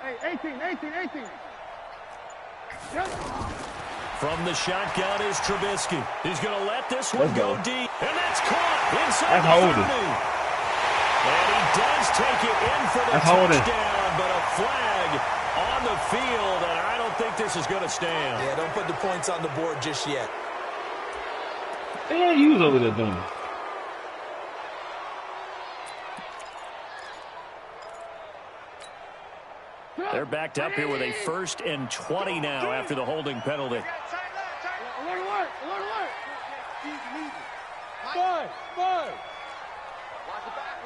Hey, 18. From the shotgun is Trubisky. He's going to let this one go deep. And that's caught inside the 30. And he does take it in for the touchdown, but a flag on the field, and I don't think this is going to stand. Yeah, don't put the points on the board just yet. Yeah, you was over there doing it. They're backed up here with a 1st and 20 now after the holding penalty. Alert. Five. Watch the back.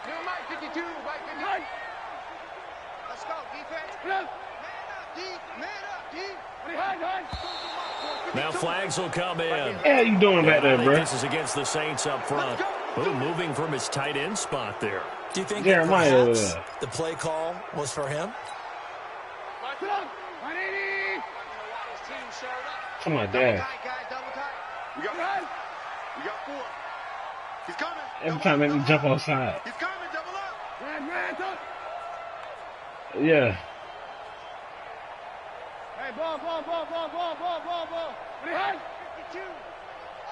New Mike 52, Mike 52. Let's go, defense. Man up, D. Now flags will come in. How you doing back there, bro? This is against the Saints up front. Moving from his tight end spot there. Do you think Jeremiah the play call was for him? Come on, Dad. We got 4. He's coming. Every time make me jump outside. He's coming, double up. Man. Yeah. Hey, ball. Behind. 52.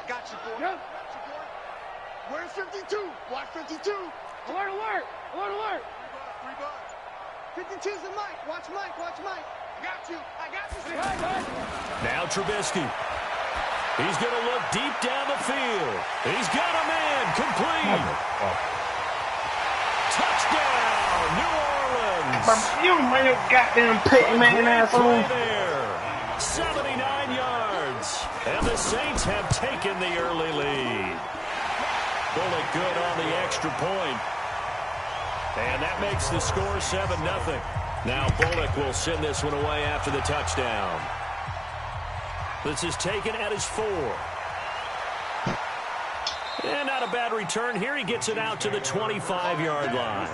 Got you, boy. Yep. Where's 52? Watch 52. Alert. 52's the Mike. Watch Mike. I got you. Now Trubisky. He's going to look deep down the field. He's got a man complete. Touchdown, New Orleans. You man, your goddamn pet man asshole. 79 yards. And the Saints have taken the early lead. Bullock good on the extra point. And that makes the score 7-0. Now Bullock will send this one away after the touchdown. This is taken at his 4. And not a bad return here. He gets it out to the 25-yard line.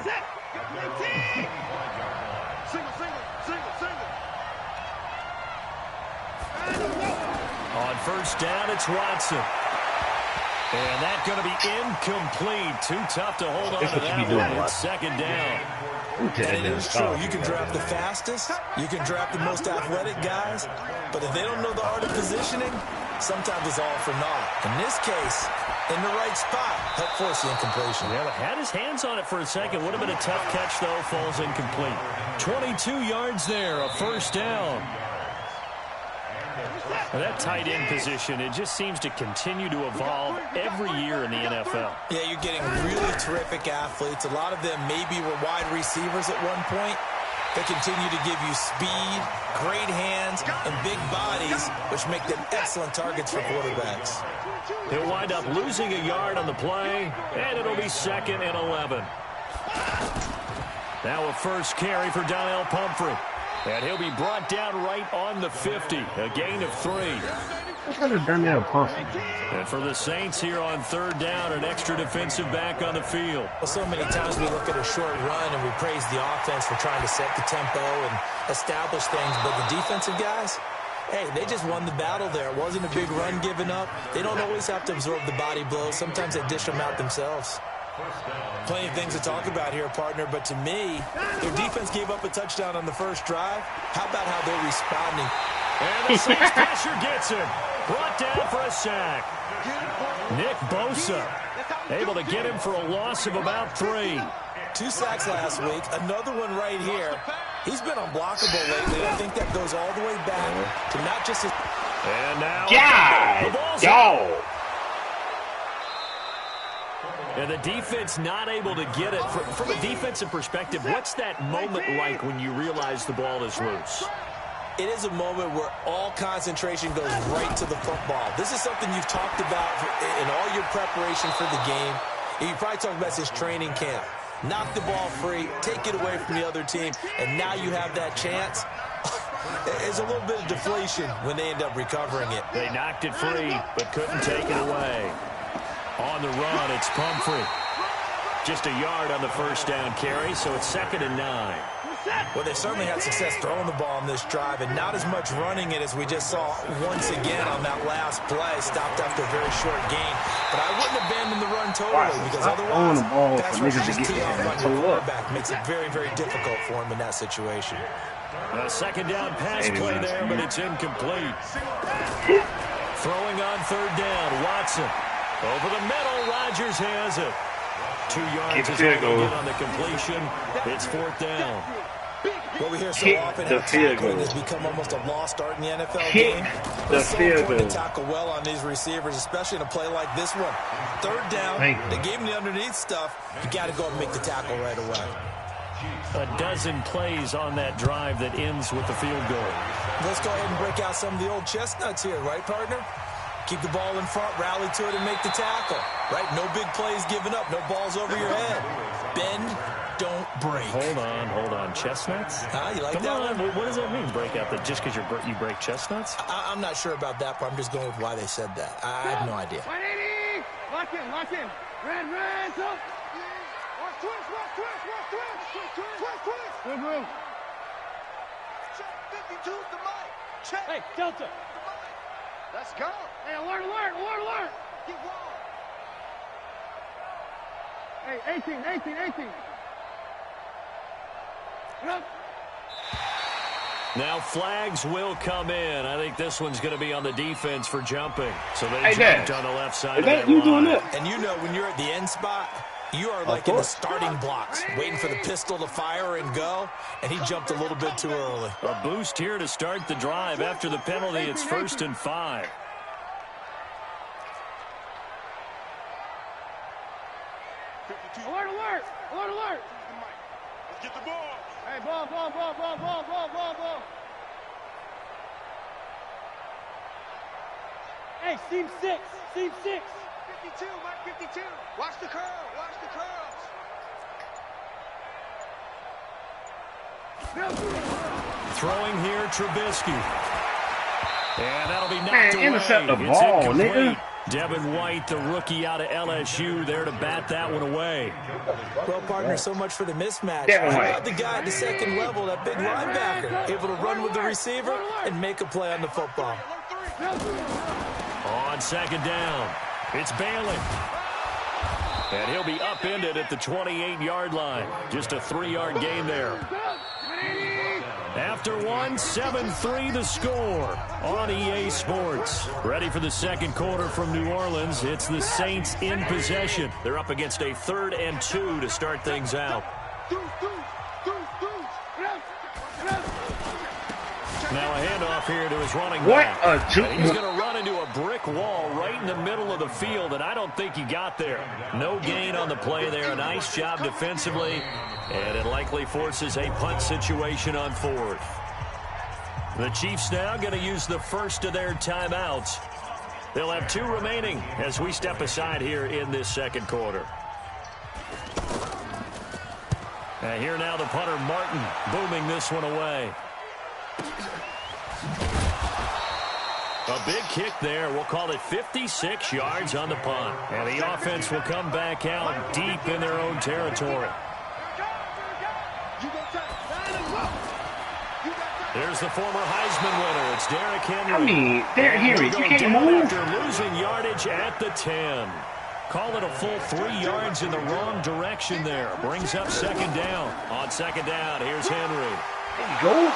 On 1st down, it's Watson. And that's going to be incomplete. Too tough to hold on to that one. It's 2nd down. And it is true. You can draft the fastest. You can draft the most athletic guys. But if they don't know the art of positioning, sometimes it's all for naught. In this case, in the right spot, help force the incompletion. Yeah, but had his hands on it for a second. Would have been a tough catch, though. Falls incomplete. 22 yards there, a 1st down. Well, that tight end position, it just seems to continue to evolve every year in the NFL. Yeah, you're getting really terrific athletes. A lot of them maybe were wide receivers at one point. They continue to give you speed, great hands, and big bodies, which make them excellent targets for quarterbacks. He'll wind up losing a yard on the play, and it'll be 2nd and 11. Now a 1st carry for Donnell Pumphrey. And he'll be brought down right on the 50. A gain of 3. And for the Saints here on 3rd down, an extra defensive back on the field. Well, so many times we look at a short run and we praise the offense for trying to set the tempo and establish things. But the defensive guys, hey, they just won the battle there. It wasn't a big run given up. They don't always have to absorb the body blows. Sometimes they dish them out themselves. Plenty of things to talk about here, partner, but to me, their defense gave up a touchdown on the 1st drive. How about how they're responding? And the Saints pressure gets him. Brought down for a sack. Nick Bosa able to get him for a loss of about 3. 2 sacks last week, another one right here. He's been unblockable lately. I think that goes all the way back to not just his... And now... Y'all! And the defense not able to get it. From a defensive perspective, what's that moment like when you realize the ball is loose? It is a moment where all concentration goes right to the football. This is something you've talked about in all your preparation for the game. You probably talked about since training camp. Knock the ball free, take it away from the other team, and now you have that chance. There's a little bit of deflation when they end up recovering it. They knocked it free, but couldn't take it away. On the run, it's Pumphrey. Just a yard on the 1st down carry, so it's 2nd and 9. Well, they certainly had success throwing the ball on this drive and not as much running it as we just saw once again on that last play. Stopped after a very short gain. But I wouldn't abandon the run totally because otherwise, pass rushers just tee off on your quarterback. Makes it very, very difficult for him in that situation. A second down pass play there, but it's incomplete. Throwing on third down, Watson. Over the middle, Rodgers has it. 2 yards is all they get on the completion. It's fourth down. What we hear so often, how tackling has become almost a lost art in the NFL game. It's so important to tackle well on these receivers, especially in a play like this one. Third down, they gave him the underneath stuff. You got to go and make the tackle right away. A dozen plays on that drive that ends with the field goal. Let's go ahead and break out some of the old chestnuts here, right, partner? Keep the ball in front, rally to it, and make the tackle. Right? No big plays given up, no balls over your head. Bend, don't break. Hold on. Chestnuts? You like Come that on. one? What does that mean, break out? That just because you break chestnuts? I'm not sure about that, but I'm just going with why they said that. I have no idea. 180! Lock in. Red, up! Twist! Good move. Check, 52's the mic. Check. Hey, Delta. Let's go. Hey, alert. Keep rolling. Hey, 18. Yep. Now flags will come in. I think this one's going to be on the defense for jumping. So they jumped on the left side of that you doing that? And you know when you're at the end spot, you are like in the starting blocks, waiting for the pistol to fire and go, and he jumped a little bit too early. A boost here to start the drive. After the penalty, it's 1st and 5. Alert! Let's get the ball. Hey, ball. Hey, seam 6. 52, Mike 52. Watch the curls. Throwing here, Trubisky. And that'll be knocked away. Intercept the It's ball, incomplete. nigga. Devin White, the rookie out of LSU, there to bat that one away. Well, partner, so much for the mismatch. Devin How White. about the guy at the second level, that big linebacker, able to run with the receiver and make a play on the football. On second down, it's Bailey. And he'll be upended at the 28-yard line. Just a 3-yard gain there. After one, 7-3 the score on EA Sports. Ready for the second quarter from New Orleans. It's the Saints in possession. They're up against a 3rd and 2 to start things out. Now a handoff here to his running back. He's going to run into a brick wall right in the middle of the field, and I don't think he got there. No gain on the play there. A nice job defensively, and it likely forces a punt situation on 4th. The Chiefs now going to use the first of their timeouts. They'll have 2 remaining as we step aside here in this second quarter. And here now the punter, Martin, booming this one away. A big kick there. We'll call it 56 yards on the punt. And the offense will come back out deep in their own territory. There's the former Heisman winner. It's Derrick Henry. Derrick Henry, you can't move. After losing yardage at the 10. Call it a full 3 yards in the wrong direction there. Brings up second down. On second down, here's Henry. There you go.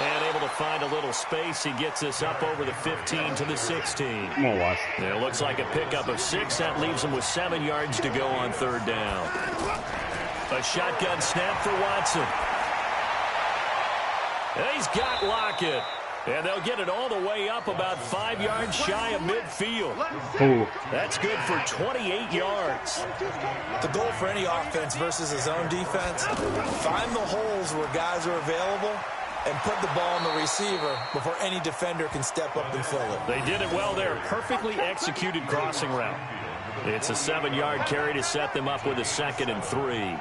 And able to find a little space. He gets us up over the 15 to the 16. Come on, Watson. It looks like a pickup of 6. That leaves him with 7 yards to go on third down. A shotgun snap for Watson. And he's got Lockett. And they'll get it all the way up about 5 yards shy of midfield. Cool. That's good for 28 yards. The goal for any offense versus his own defense, find the holes where guys are available and put the ball on the receiver before any defender can step up and fill it. They did it well there. Perfectly executed crossing route. It's a 7-yard carry to set them up with a 2nd and 3.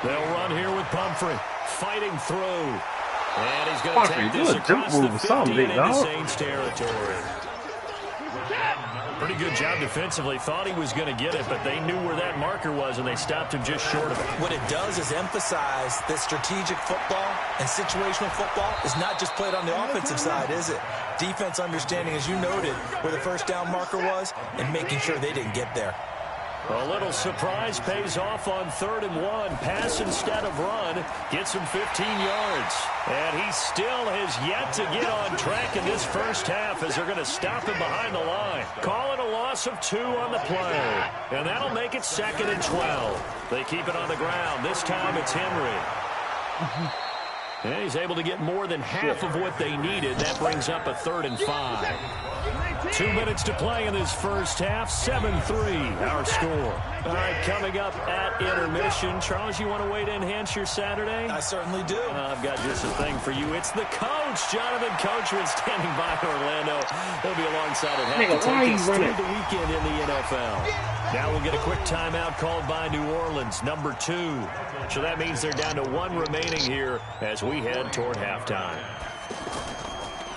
They'll run here with Pumphrey. Fighting through. And he's going to take this across the 50 and into Saints territory. Pretty good job defensively. Thought he was going to get it, but they knew where that marker was, and they stopped him just short of it. What it does is emphasize that strategic football and situational football is not just played on the offensive side, is it? Defense understanding, as you noted, where the first down marker was and making sure they didn't get there. A little surprise pays off on 3rd and 1. Pass instead of run. Gets him 15 yards. And he still has yet to get on track in this first half as they're going to stop him behind the line. Call it a loss of 2 on the play. And that'll make it 2nd and 12. They keep it on the ground. This time it's Henry. And he's able to get more than half of what they needed. That brings up a 3rd and 5. 2 minutes to play in this first half. 7-3, our score. All right, coming up at intermission. Charles, you want to wait to enhance your Saturday? I certainly do. I've got just a thing for you. It's the coach, Jonathan Coachman, standing by Orlando. He'll be alongside at half to take us through the weekend in the NFL. Now we'll get a quick timeout called by New Orleans, number 2. So that means they're down to 1 remaining here as we head toward halftime.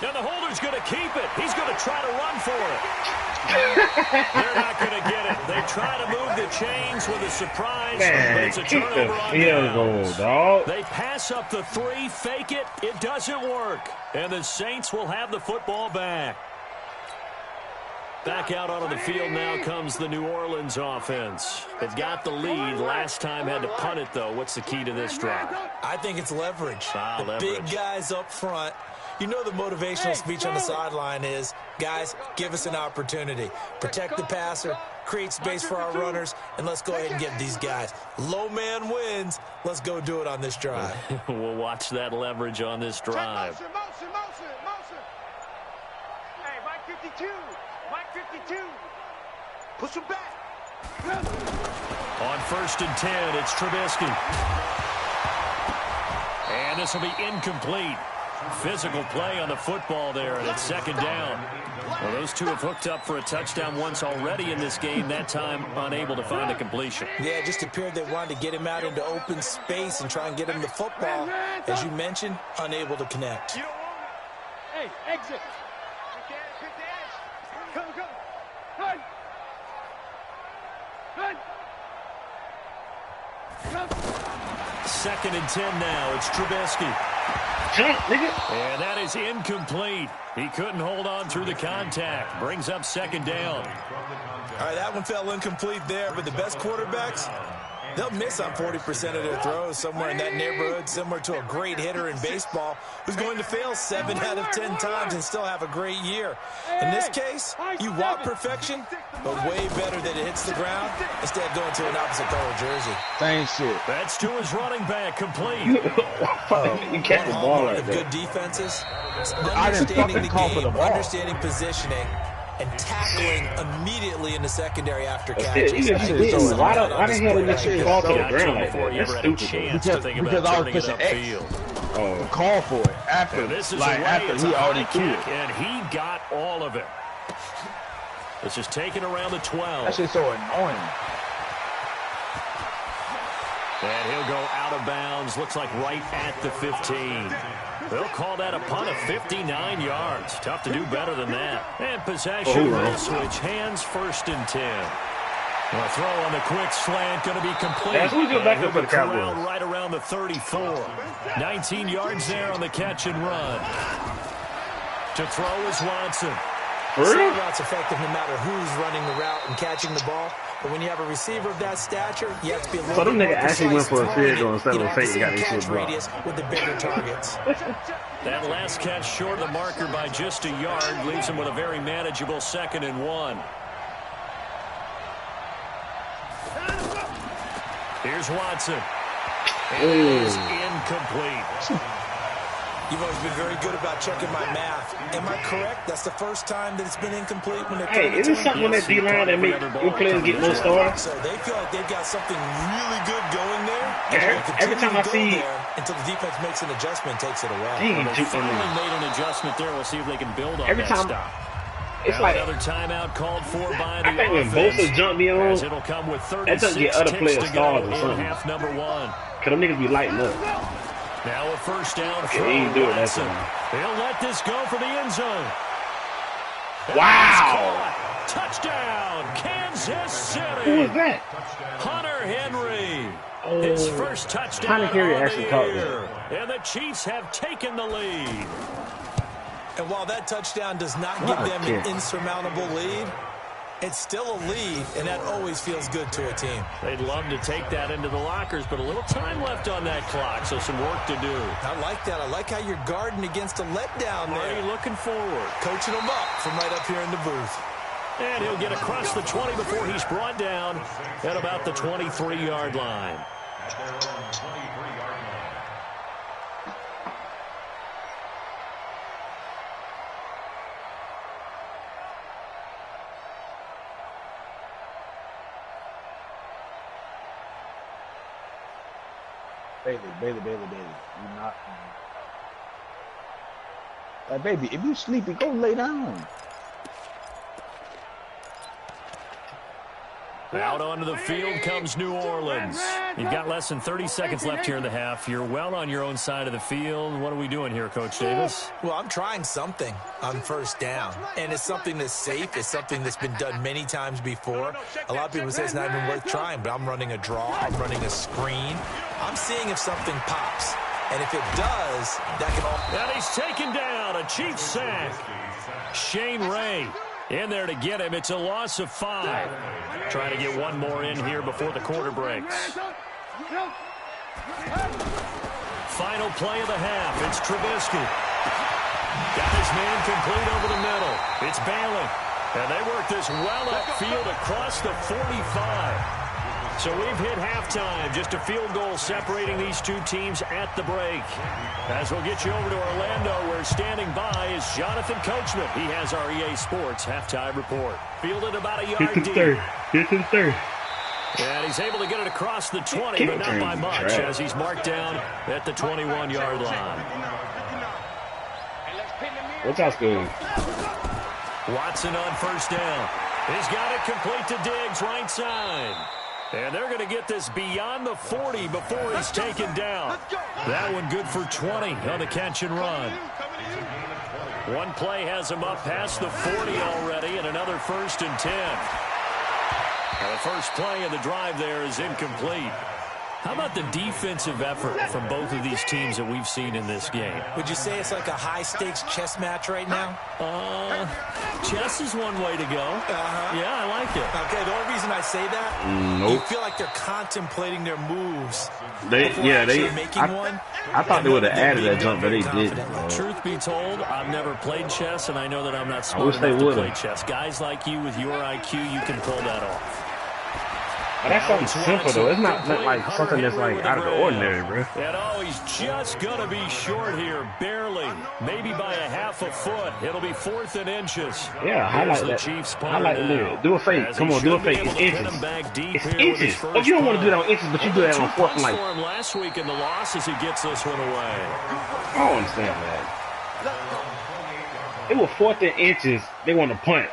And the holder's going to keep it. He's going to try to run for it. They're not going to get it. They try to move the chains with a surprise, but it's a turnover on downs. They pass up the 3, fake it. It doesn't work. And the Saints will have the football back. Back out onto the field now comes the New Orleans offense. They've got the lead. Last time had to punt it, though. What's the key to this drive? I think it's leverage. The leverage. Big guys up front. You know the motivational speech on the sideline is, guys, give us an opportunity. Protect the passer, create space for our runners, and let's go ahead and get these guys. Low man wins. Let's go do it on this drive. We'll watch that leverage on this drive. Motion. Hey, Mike 52. Mike 52. Push him back. On 1st and 10, it's Trubisky. And this will be incomplete. Physical play on the football there, and it's 2nd down. Well, those two have hooked up for a touchdown once already in this game, that time unable to find a completion. Yeah, it just appeared they wanted to get him out into open space and try and get him the football. As you mentioned, unable to connect. Hey, exit. Pick the edge. Come. Run. 2nd and 10 now. It's Trubisky. Jump, nigga. And that is incomplete. He couldn't hold on through the contact. Brings up 2nd down. All right, that one fell incomplete there, but the best quarterbacks, they'll miss on 40% of their throws, somewhere in that neighborhood, similar to a great hitter in baseball who's going to fail 7 out of 10 times and still have a great year. In this case, you want perfection, but way better that it hits the ground instead of going to an opposite color jersey. Same shit. That's to his running back, complete. You catch the ball like that. Good defenses, understanding the game, understanding positioning, and tackling immediately in the secondary after catches. Why the hell did this shit fall to the ground like that? That's stupid. Because I was pushing X. Oh, Call for it after, after he already threw it. And he got all of it. This is taken around the 12. That shit's so annoying. And he'll go out of bounds. Looks like right at the 15. They'll call that a punt of 59 yards. Tough to do better than that. And possession will switch hands, 1st and 10. A throw on the quick slant, going to be complete. That's who's going back up for the Cowboys. Right around the 34. 19 yards there on the catch and run. To throw is Watson. Same route's effective no matter who's running the route and catching the ball. But when you have a receiver of that stature, you have to be a little bit more precise. Actually went for a field goal instead of a fake. Got catch radius with the bigger targets. That last catch short of the marker by just a yard leaves him with a very manageable 2nd and 1. Here's Watson. It is incomplete. You've always been very good about checking my math. Am I correct? That's the first time that it's been incomplete when they're Hey, is this something on that D-line that make players get more stars? So they feel like they've got something really good going there. Every time I see until the defense makes an adjustment, takes it away. They finally made an adjustment there. We'll see if they can build on that stop. It's now like another timeout called for by the I think when Bosa jump me on, it'll come with 36 that doesn't get other players stars or something. Half number 1. Cause them niggas be lighting up. Now a 1st down for Watson. They'll let this go for the end zone. Wow! Touchdown, Kansas City. Who was that? Hunter Henry. His first touchdown Hunter Henry actually caught year. And the Chiefs have taken the lead. And while that touchdown does not give them an insurmountable lead, it's still a lead, and that always feels good to a team. They'd love to take that into the lockers, but a little time left on that clock, so some work to do. I like that. I like how you're guarding against a letdown there. Already looking forward. Coaching them up from right up here in the booth. And he'll get across the 20 before he's brought down at about the 23-yard line. Bailey. You not. Baby, if you sleepy, go lay down. Out onto the field comes New Orleans. You've got less than 30 seconds left here in the half. You're well on your own side of the field. What are we doing here, Coach Davis? Well, I'm trying something on first down, and it's something that's safe. It's something that's been done many times before. A lot of people say it's not even worth trying, but I'm running a draw. I'm running a screen. I'm seeing if something pops, and if it does, that can all... And he's taken down. A Chiefs sack. Shane Ray in there to get him. It's a loss of 5. Trying to get one more in here before the quarter breaks. Final play of the half. It's Trubisky. Got his man complete over the middle. It's Bailey. And they work this well upfield across the 45. So we've hit halftime. Just a field goal separating these two teams at the break. As we'll get you over to Orlando, where standing by is Jonathan Coachman. He has our EA Sports halftime report. Fielded about a yard deep. Get to the 30. And he's able to get it across the 20, but not by much, as he's marked down at the 21-yard line. What's else good? Watson on first down. He's got it complete to Diggs, right side. And they're going to get this beyond the 40 before he's taken down. That one good for 20 on the catch and run. One play has him up past the 40 already, and another 1st and 10. And the first play of the drive there is incomplete. How about the defensive effort from both of these teams that we've seen in this game? Would you say it's like a high-stakes chess match right now? Chess is one way to go. Yeah, I like it. Okay, the only reason I say that, you feel like they're contemplating their moves. I thought they would have added that jump, but they didn't. Truth be told, I've never played chess, and I know that I'm not smart enough to play chess. Guys like you with your IQ, you can pull that off. But that's something simple, though. It's not like something that's like out of the ordinary, bro. And he's just going to be short here, barely, maybe by a half a foot. It'll be 4th and inches. Yeah, I like that. I like to do a fake. Come on, do a fake. It's inches. It's inches. Oh, you don't want to do that on inches, but you do that on 4th and like. Last week in the loss as he gets this one away. I don't understand that. It was 4th and inches. They want to punt.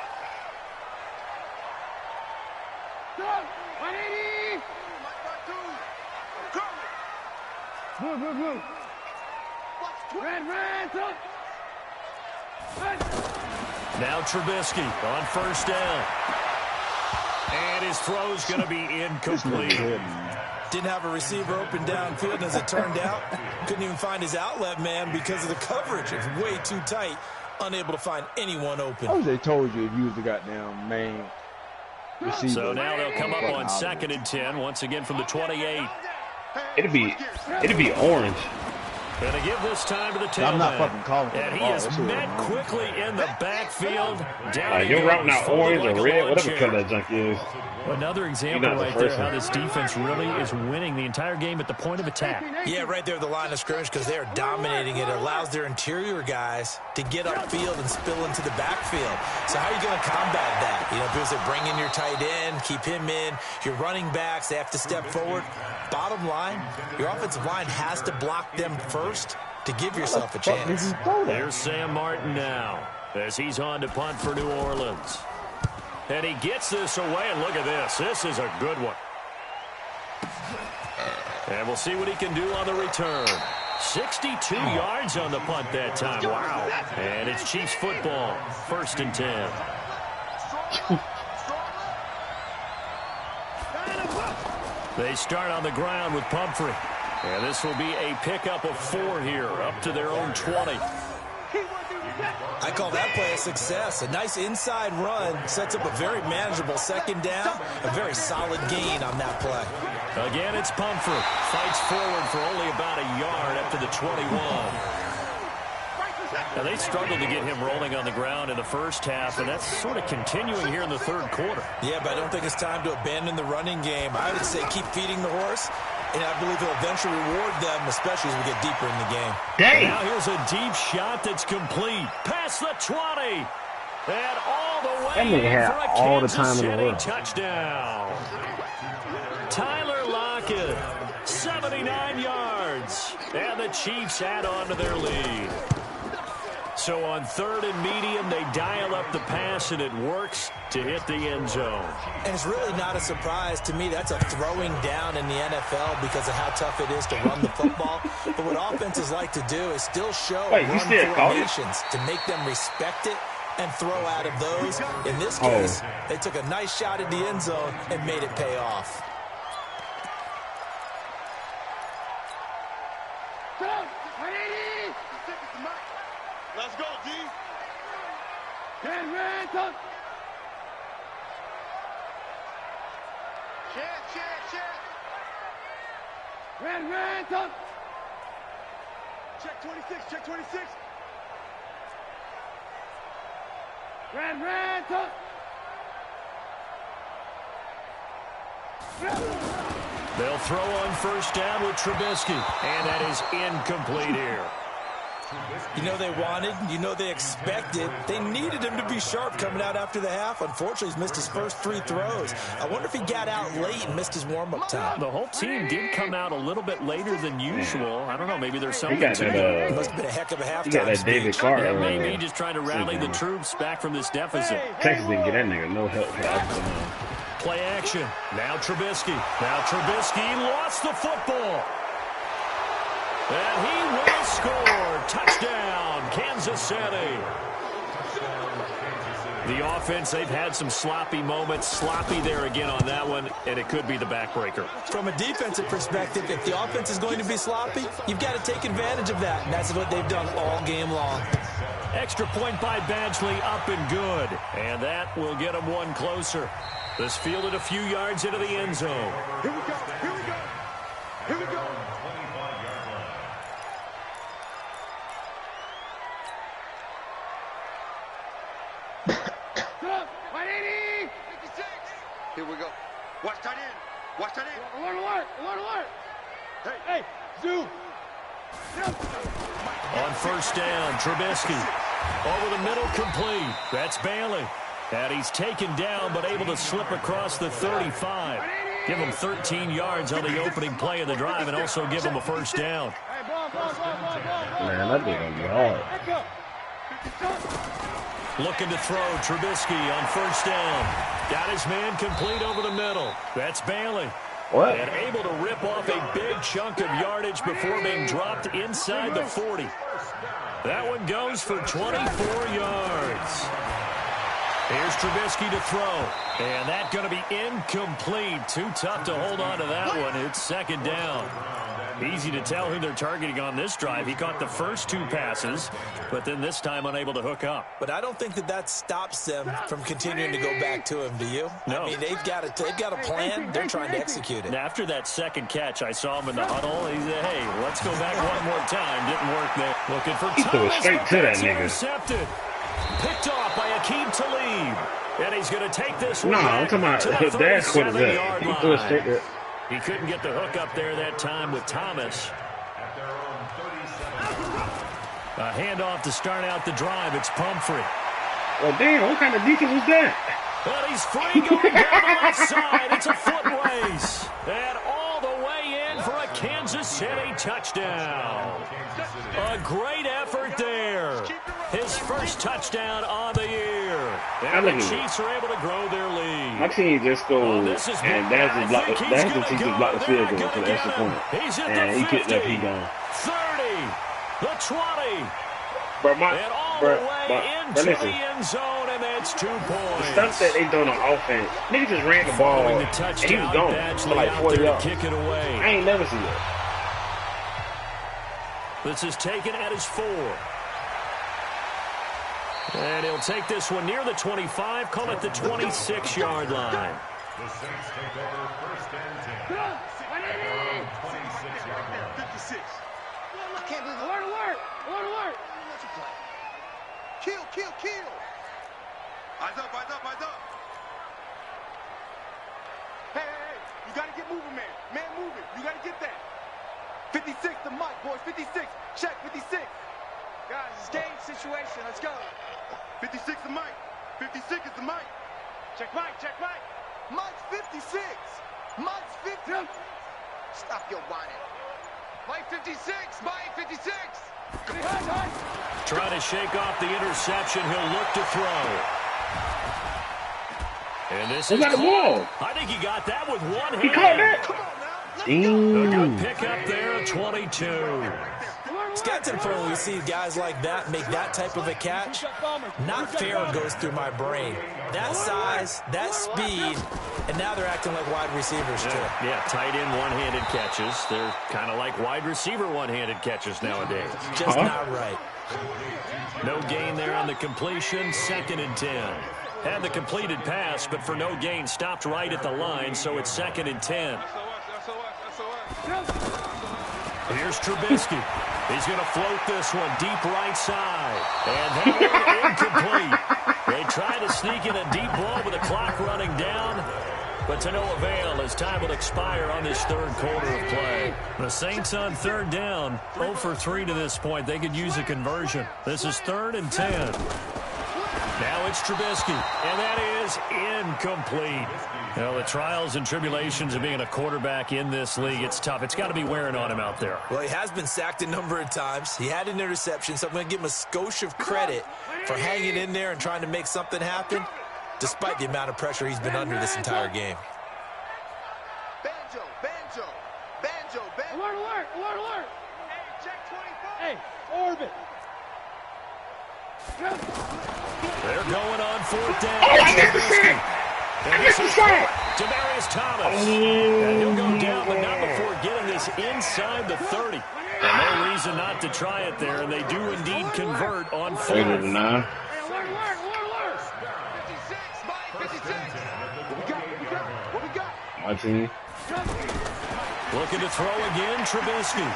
Now Trubisky on first down. And his throw's going to be incomplete. Didn't have a receiver open downfield, and as it turned out, couldn't even find his outlet man because of the coverage. It's way too tight, unable to find anyone open. What they told you if you was the goddamn main receiver? So now they'll come up on 2nd and 10, once again from the 28. It'd be orange. And to give this time to the tailback. I'm not fucking calling for And the he ball. is met quickly in the backfield. Down You're routing out orange or red, whatever color that junk is. Another example right there how this defense really is winning the entire game at the point of attack. Yeah, right there at the line of scrimmage because they are dominating it. It allows their interior guys to get upfield and spill into the backfield. So how are you going to combat that? You know, people say bring in your tight end, keep him in. Your running backs, they have to step forward. Bottom line, your offensive line has to block them first to give yourself a chance. There's Sam Martin now as he's on to punt for New Orleans. And he gets this away, and look at this. This is a good one. And we'll see what he can do on the return. 62 yards on the punt that time. Wow. And it's Chiefs football. 1st and 10. They start on the ground with Pumphrey. And this will be a pickup of 4 here, up to their own 20. I call that play a success. A nice inside run sets up a very manageable second down, a very solid gain on that play. Again, it's Pumphrey. Fights forward for only about a yard up to the 21. Now, they struggled to get him rolling on the ground in the first half, and that's sort of continuing here in the third quarter. Yeah, but I don't think it's time to abandon the running game. I would say keep feeding the horse, and I believe it'll eventually reward them, especially as we get deeper in the game. Dang! Now here's a deep shot that's complete. Past the 20. And all the way that nigga had for a all the Kansas time in the City world. touchdown. Tyler Lockett, 79 yards. And the Chiefs add on to their lead. So on 3rd and medium, they dial up the pass, and it works to hit the end zone. And it's really not a surprise to me. That's a throwing down in the NFL because of how tough it is to run the football. But what offenses like to do is still show run formations to make them respect it and throw out of those. In this case, they took a nice shot at the end zone and made it pay off. Let's go, D. Check 26, check 26. They'll throw on first down with Trubisky, and that is incomplete here. You know they wanted, you know they expected. They needed him to be sharp coming out after the half. Unfortunately, he's missed his first 3 throws. I wonder if he got out late and missed his warm-up time. The whole team did come out a little bit later than usual. I don't know, maybe there's something to it. It must have been a heck of a halftime. He got that David Carr. Yeah, maybe just trying to rally the troops back from this deficit. Texas didn't get that nigga no help. Play action. Now Trubisky. Lost the football. And he will score. Touchdown, Kansas City. The offense, they've had some sloppy moments. Sloppy there again on that one, and it could be the backbreaker. From a defensive perspective, if the offense is going to be sloppy, you've got to take advantage of that, and that's what they've done all game long. Extra point by Badgley, up and good. And that will get them one closer. This fielded a few yards into the end zone. Here we go. Here we go. Watch that in. Alert. Hey, zoom. On first down, Trubisky. Over the middle, complete. That's Bailey. And he's taken down, but able to slip across the 35. Give him 13 yards on the opening play of the drive, and also give him a first down. Man, that nigga gonna be hard. Looking to throw, Trubisky on first down. Got his man complete over the middle. That's Bailey. What? And able to rip off a big chunk of yardage before being dropped inside the 40. That one goes for 24 yards. Here's Trubisky to throw. And that's going to be incomplete. Too tough to hold on to that one. It's second down. Easy to tell who they're targeting on this drive. He caught the first 2 passes, but then this time unable to hook up. But I don't think that stops them from continuing to go back to him, do you? No. I mean, they've got a plan. They're trying to execute it. After that second catch, I saw him in the huddle. He said, hey, let's go back one more time. Didn't work there. Looking for He threw it straight to that nigga. Intercepted. Picked off by Aqib Talib. And he's going to take this one I'm talking about his dad's quarterback. He threw it straight there. He couldn't get the hook up there that time with Thomas. A handoff to start out the drive. It's Pumphrey. Well, damn, what kind of defense was that? But he's free going down the left side. It's a foot race. And all the way in for a Kansas City touchdown. A great effort there. His first touchdown on the year. And the Chiefs are able to grow their lead. My team just goes, and that's the team just blocked the field goal for the extra point. And he kicked that, he gone. 30, the 20. Bro, and all the way into the end zone, and then it's 2 points. The stuff that they doing on offense, niggas just ran the ball and he was gone for like 40 yards. Kick it away. I ain't never seen it. This is taken at his 4. And he'll take this one near the 25, call it the 26-yard line. The Saints take over first and 10. 56. I can't believe it. Alert. Kill. Eyes up. Hey. You got to get moving, man. Man moving. You got to get that. 56, the mic, boys. 56. Check, 56. Guys, it's game situation. Let's go. 56, the mic. 56 is the mic. Check mic. Mike's 56. Mike's 50. Stop your whining. Mike 56. Mike 56. Trying to shake off the interception. He'll look to throw. And this is got the ball. I think he got that with one hand. He caught that. Come on now. A good pick up there, 22. It's got to the point when we see guys like that make that type of a catch. Not fair goes through my brain. That size, that speed, and now they're acting like wide receivers too. Yeah, tight end one-handed catches. They're kind of like wide receiver one-handed catches nowadays. Just not right. No gain there on the completion, 2nd and 10. Had the completed pass, but for no gain, stopped right at the line, so it's 2nd and 10. Here's Trubisky. He's going to float this one deep right side. And that one incomplete. They try to sneak in a deep ball with the clock running down, but to no avail as time will expire on this 3rd quarter of play. The Saints on 3rd down, 0 for 3 to this point. They could use a conversion. This is 3rd and 10. Now it's Trubisky, and that is incomplete. Well, the trials and tribulations of being a quarterback in this league, it's tough. It's got to be wearing on him out there. Well, he has been sacked a number of times. He had an interception, so I'm going to give him a skosh of credit for hanging in there and trying to make something happen, despite the amount of pressure he's been under this entire game. Banjo. Alert. Hey, check 24. Hey, orbit. They're going on 4th down. Oh, I missed the sack. And this is Demaryius Thomas. And he'll go down, but not before getting this inside the 30. And no reason not to try it there, and they do indeed convert on 4th. 9. 56. What we got? My team. Looking to throw again, Trubisky.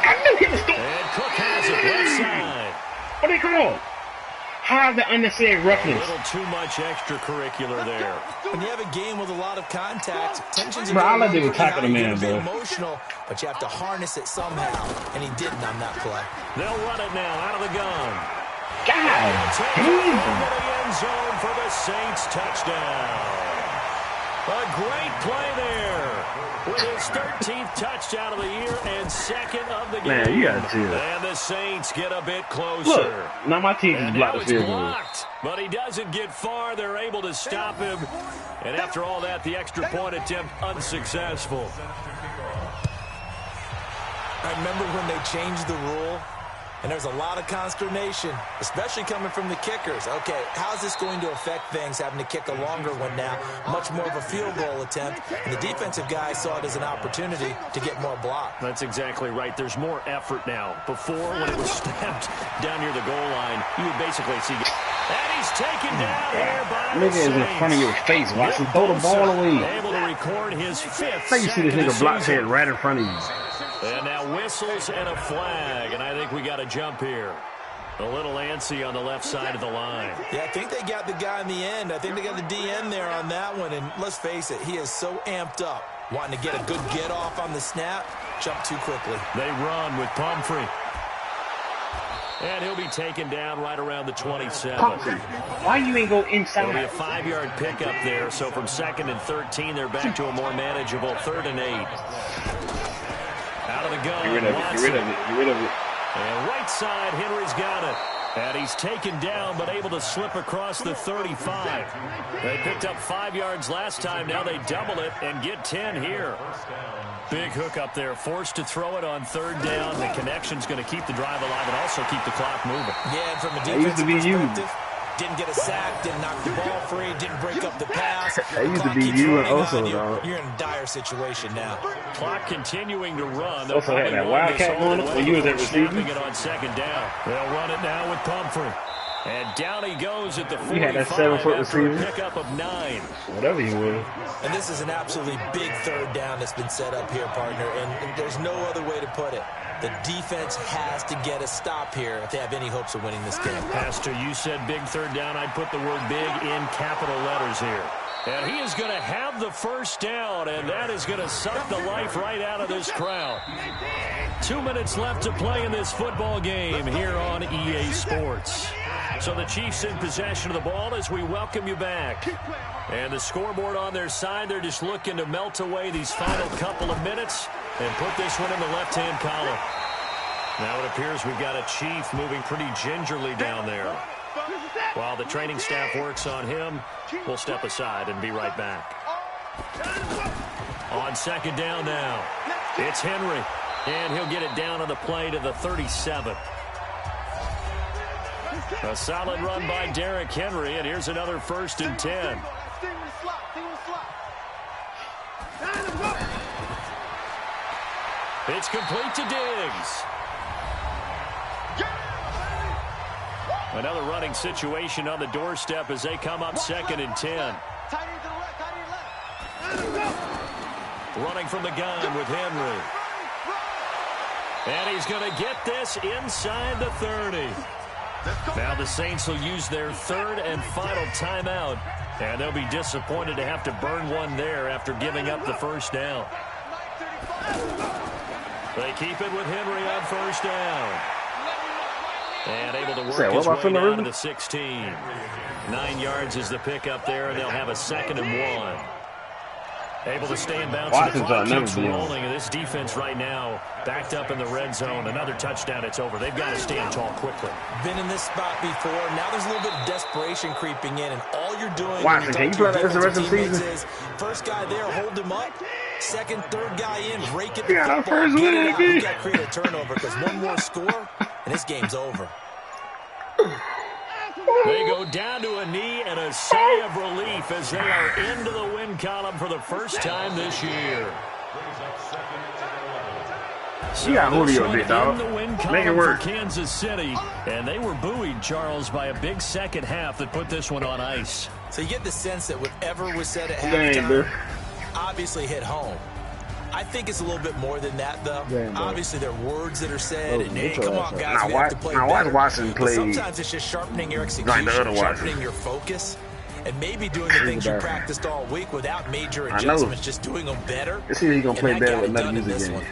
I knew he was doing. And Cook has it left side. What do you call? How the unnecessary roughness? A little too much extracurricular there. When you have a game with a lot of contact, tensions are Bro, all I going did was up, tackle the you're man, gonna be bro. emotional, but you have to harness it somehow, and he didn't on that play. They'll run it now out of the gun. God Take it into damn. the end zone for the Saints touchdown. A great play there with his 13th touchdown of the year and 2nd of the game. Man, you gotta chill. And the Saints get a bit closer. Look, now my team just blocked the field goal. Blocked, but he doesn't get far. They're able to stop him. And after all that, the extra point attempt unsuccessful. I remember when they changed the rule, and there's a lot of consternation, especially coming from the kickers. Okay, how's this going to affect things, having to kick a longer one now, much more of a field goal attempt, and the defensive guys saw it as an opportunity to get more block. That's exactly right. There's more effort now. Before, when it was snapped down near the goal line, you would basically see... And he's taken down here by the Nigga is in front of your face. Watch him throw the ball away. Able to record his 5th. I think you see this nigga block head right in front of you. And now whistles and a flag, and I think we got a jump here. A little antsy on the left side of the line. Yeah, I think they got the guy in the end. I think they got the DN there on that one, and let's face it, he is so amped up, wanting to get a good get off on the snap, jump too quickly. They run with Pumphrey. And he'll be taken down right around the 27. Why you ain't go inside? It'll be a 5-yard pickup there, so from 2nd and 13, they're back to a more manageable 3rd and 8. Out of the gun. Get rid of it. And right side, Henry's got it. And he's taken down, but able to slip across the 35. They picked up 5 yards last time. Now they double it and get 10 here. Big hook up there. Forced to throw it on 3rd down. The connection's going to keep the drive alive and also keep the clock moving. Yeah, and from a defensive perspective, didn't get a sack, didn't knock the ball free, didn't break up the pass. That used to be you and also, you're in a dire situation now. Clock continuing to run. Also had that wildcat going up when you was at receiver. It on 2nd down. They'll run it now with Pumphrey. And down he goes at the 45. He had that 7-foot receiver. Pickup of 9. Whatever he was. And this is an absolutely big 3rd down that's been set up here, partner. And there's no other way to put it. The defense has to get a stop here if they have any hopes of winning this game. Pastor, you said big 3rd down. I'd put the word big in capital letters here. And he is going to have the 1st down, and that is going to suck the life right out of this crowd. 2 minutes left to play in this football game here on EA Sports. So the Chiefs in possession of the ball as we welcome you back. And the scoreboard on their side, they're just looking to melt away these final couple of minutes and put this one in the left-hand column. Now it appears we've got a Chief moving pretty gingerly down there. While the training staff works on him, we'll step aside and be right back. On 2nd down now, it's Henry. And he'll get it down on the play to the 37th. A solid run by Derrick Henry, and here's another 1st and 10. It's complete to Diggs. Another running situation on the doorstep as they come up 2nd and 10. Running from the gun with Henry. And he's going to get this inside the 30. Now the Saints will use their 3rd and final timeout. And they'll be disappointed to have to burn one there after giving up the 1st down. They keep it with Henry on 1st down. And able to work his way down to the 16. 9 yards is the pickup there, and they'll have a 2nd and 1. Able to stay in bounds. Keeps rolling, and this defense right now backed up in the red zone. Another touchdown, it's over. They've got to stand tall quickly. Been in this spot before. Now there's a little bit of desperation creeping in, and all you're doing Watson, can you play that as the rest of the season? Is first guy there, hold him up. 2nd, 3rd guy in, rake it. Yeah, first get it out. You got to create a turnover because one more score, and this game's over. They go down to a knee and a sigh of relief as they are into the win column for the first time this year. You got Julio a bit, dog. Make it work. Kansas City, and they were buoyed, Charles, by a big 2nd half that put this one on ice. So you get the sense that whatever was said at halftime obviously hit home. I think it's a little bit more than that, though. Obviously, there are words that are said, and hey, come on, guys, we have to play better. Watson played. Sometimes it's just sharpening your execution, sharpening your focus, and maybe doing the things you practiced all week without major adjustments, just doing them better. Let's see if he's going to play better with another music game.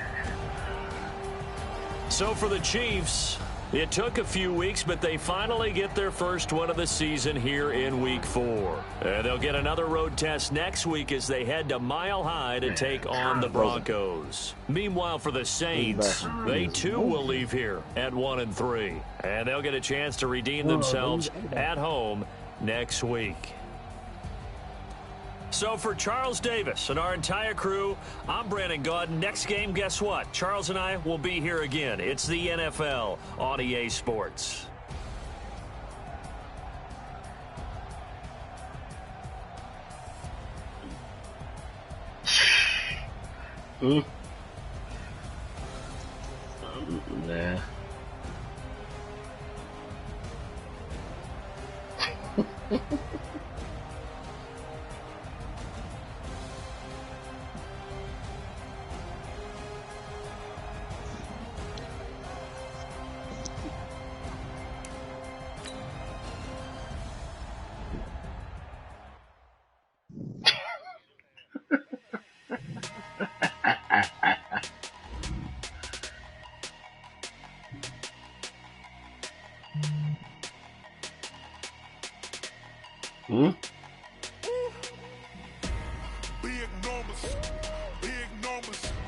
So for the Chiefs, it took a few weeks, but they finally get their first one of the season here in Week 4. And they'll get another road test next week as they head to Mile High to take on the Broncos. Meanwhile, for the Saints, they too will leave here at 1-3. And they'll get a chance to redeem themselves at home next week. So for Charles Davis and our entire crew, I'm Brandon Gaudin. Next game, guess what? Charles and I will be here again. It's the NFL on EA Sports. Nah.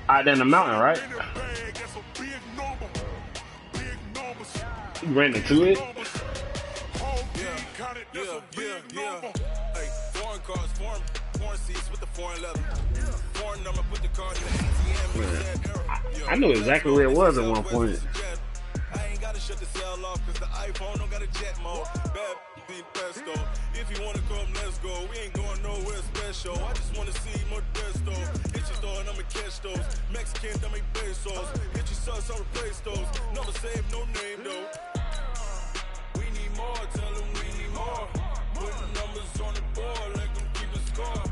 Out there in the mountain, right? You ran into it? Hey, foreign cars, foreign seats with the foreign leather. Foreign number, put the card in the ATM. I know exactly where it was at one point. I ain't gotta shut the cell off because the iPhone don't got a jet mode. Bad be pesto. If you wanna come, let's go. We ain't going nowhere special. I just wanna see more desto. Hit your store and I'ma catch those. Mexican, that make pesos. Hit your sus, I'll replace those. Never save no name though. We need more, tell them we need more. Putting numbers on the board like them keep a score.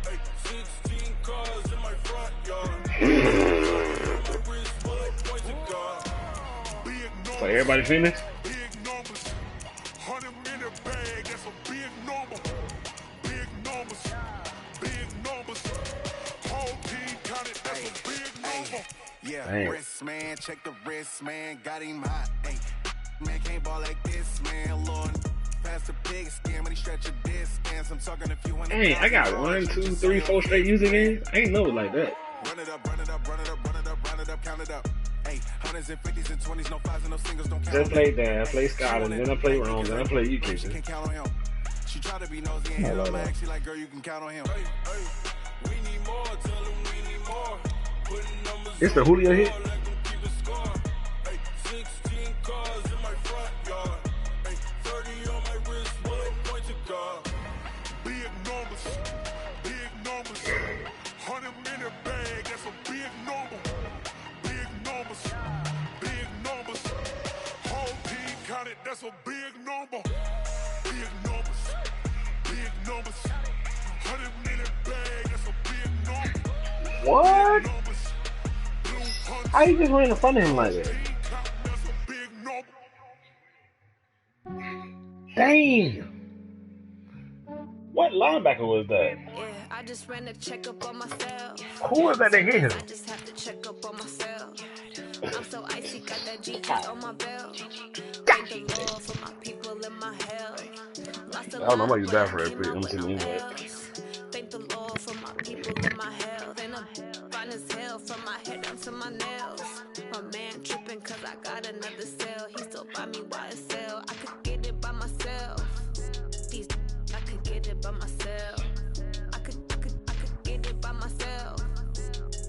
Hey, 16 cars in my front yard. My wrist full of points of God. So everybody finished? Big numbers, 100 minute bag, that's a big number. Big numbers, big numbers. Whole team counted, that's a big number. Yeah, wrist man, check the wrist man, got him hot. Hey, man can't ball like this, man. Lord, pass the pig skin, but he stretch a disc. I'm talking if you want. Dang, I got 1, 2, 3, 4 straight usernames. I ain't know it like that. Run it up, run it up, run it up, run it up, run it up, count it up. Hey, 100s and 50s and 20s, no 5s and no singles, don't count. Just played that, I played Scotland, then I played wrong, then I played you, She can count on him. She try to be nosy and hit on my she like, girl, you can count on him. Hey, we need more, tell them we need more. Putting numbers. It's the Julio hit. Hey, 16 cars in my front yard. Hey, 30 on my wrist, full of points of God. Big numbers, 100 minute bag, that's a big number. Big numbers, whole team counted, that's a big number. Big numbers, 100 minute bag, that's a big number. What? Numbers, How you just ran in front of him like that? that's a big number. Damn. What linebacker was that? Yeah, I just ran a checkup on myself. Who was that hit him? I just have to check up on myself. I'm so icy, got that GG on my belt. Thank the Lord for my people in my health. I don't know why you bad for that. I'm saying Thank the Lord for my people in my health. And I'm fine as hell from my head down to my nails. My man tripping cause I got another cell. He still buy me YSL. I could get it by myself. These I could get it by myself. I could get it by myself.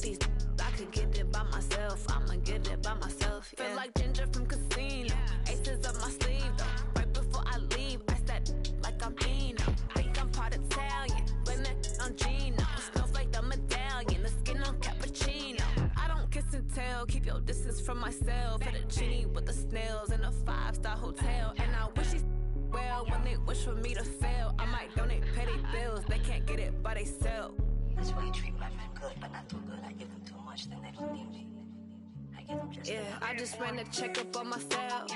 These I could get it by myself. I'ma get it by myself. Yeah. Feel like Ginger from Casino. Aces up my sleeve though. Right before I leave, I start like I'm Eno. Think I'm part Italian. Blame that on Gino. Smells like the medallion. The skin on cappuccino. I don't kiss and tell. Keep your distance from myself. Fettuccine with the snails in a 5-star hotel. And I wish he's well when they wish for me to fail. I might donate petty bills. They can't get it by themselves. That's why you treat my friend good, but not too good. I give them too much, then they don't need me. I give them just enough. I just ran a checkup on myself.